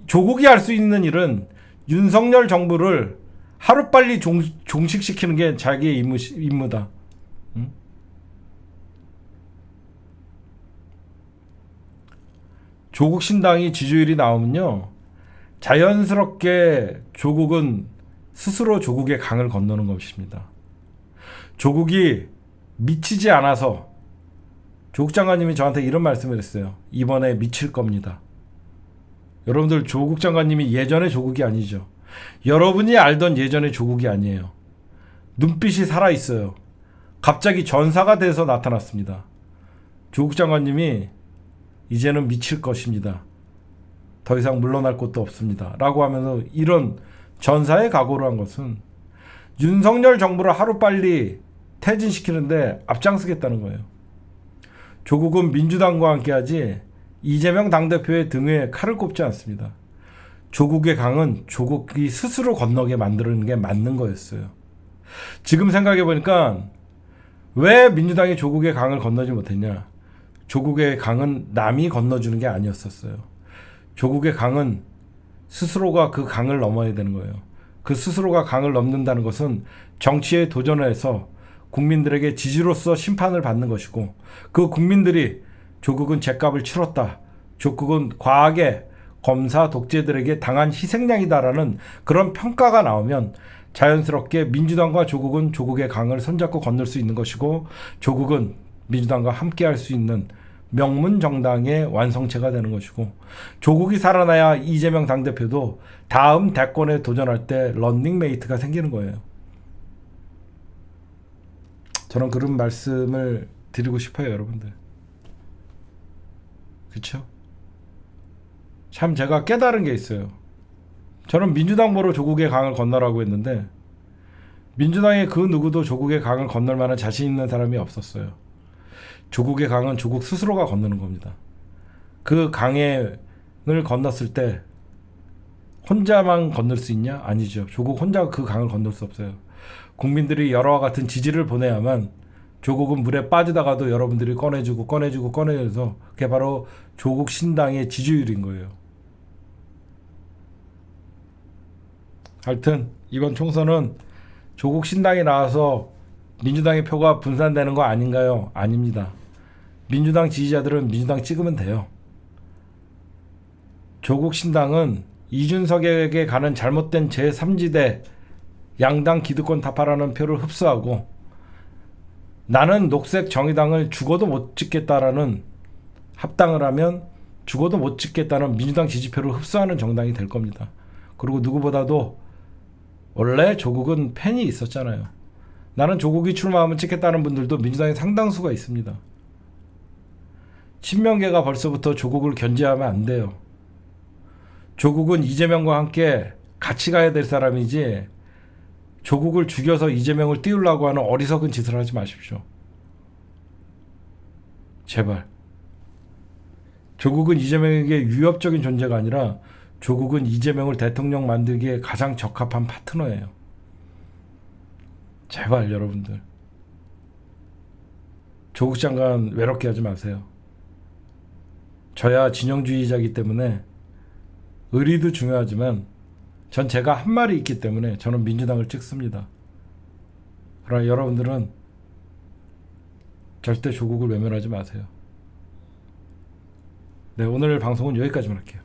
조국이 할 수 있는 일은 윤석열 정부를 하루빨리 종식시키는 게 자기의 임무다. 응? 조국 신당이 지지율이 나오면요, 자연스럽게 조국은 스스로 조국의 강을 건너는 것입니다. 조국이 미치지 않아서, 조국 장관님이 저한테 이런 말씀을 했어요. 이번에 미칠 겁니다. 여러분들, 조국 장관님이 예전의 조국이 아니죠. 여러분이 알던 예전의 조국이 아니에요. 눈빛이 살아있어요. 갑자기 전사가 돼서 나타났습니다. 조국 장관님이 이제는 미칠 것입니다. 더 이상 물러날 곳도 없습니다. 라고 하면서 이런 전사의 각오를 한 것은 윤석열 정부를 하루빨리 퇴진시키는데 앞장서겠다는 거예요. 조국은 민주당과 함께하지 이재명 당대표의 등에 칼을 꼽지 않습니다. 조국의 강은 조국이 스스로 건너게 만드는 게 맞는 거였어요. 지금 생각해보니까 왜 민주당이 조국의 강을 건너지 못했냐? 조국의 강은 남이 건너주는 게 아니었었어요. 조국의 강은 스스로가 그 강을 넘어야 되는 거예요. 그 스스로가 강을 넘는다는 것은 정치에 도전해서 국민들에게 지지로서 심판을 받는 것이고, 그 국민들이 조국은 죗값을 치렀다, 조국은 과하게 검사 독재들에게 당한 희생양이다라는 그런 평가가 나오면 자연스럽게 민주당과 조국은 조국의 강을 손잡고 건널 수 있는 것이고, 조국은 민주당과 함께할 수 있는 명문 정당의 완성체가 되는 것이고, 조국이 살아나야 이재명 당대표도 다음 대권에 도전할 때 런닝메이트가 생기는 거예요. 저는 그런 말씀을 드리고 싶어요, 여러분들. 그렇죠? 참 제가 깨달은 게 있어요. 저는 민주당 보러 조국의 강을 건너라고 했는데, 민주당의 그 누구도 조국의 강을 건널 만한 자신 있는 사람이 없었어요. 조국의 강은 조국 스스로가 건너는 겁니다. 그 강을 건넜을 때 혼자만 건널 수 있냐? 아니죠. 조국 혼자 그 강을 건널 수 없어요. 국민들이 여러와 같은 지지를 보내야만 조국은 물에 빠지다가도 여러분들이 꺼내줘서 그게 바로 조국 신당의 지지율인 거예요. 하여튼 이번 총선은 조국 신당이 나와서 민주당의 표가 분산되는 거 아닌가요? 아닙니다. 민주당 지지자들은 민주당 찍으면 돼요. 조국 신당은 이준석에게 가는 잘못된 제3지대 양당 기득권 타파라는 표를 흡수하고, 나는 녹색 정의당을 죽어도 못 찍겠다라는, 합당을 하면 죽어도 못 찍겠다는 민주당 지지표를 흡수하는 정당이 될 겁니다. 그리고 누구보다도 원래 조국은 팬이 있었잖아요. 나는 조국이 출마하면 찍겠다는 분들도 민주당에 상당수가 있습니다. 친명계가 벌써부터 조국을 견제하면 안 돼요. 조국은 이재명과 함께 같이 가야 될 사람이지, 조국을 죽여서 이재명을 띄우려고 하는 어리석은 짓을 하지 마십시오. 제발. 조국은 이재명에게 위협적인 존재가 아니라 조국은 이재명을 대통령 만들기에 가장 적합한 파트너예요. 제발 여러분들. 조국 장관 외롭게 하지 마세요. 저야 진영주의자이기 때문에 의리도 중요하지만 전 제가 한 말이 있기 때문에 저는 민주당을 찍습니다. 그러나 여러분들은 절대 조국을 외면하지 마세요. 네, 오늘 방송은 여기까지만 할게요.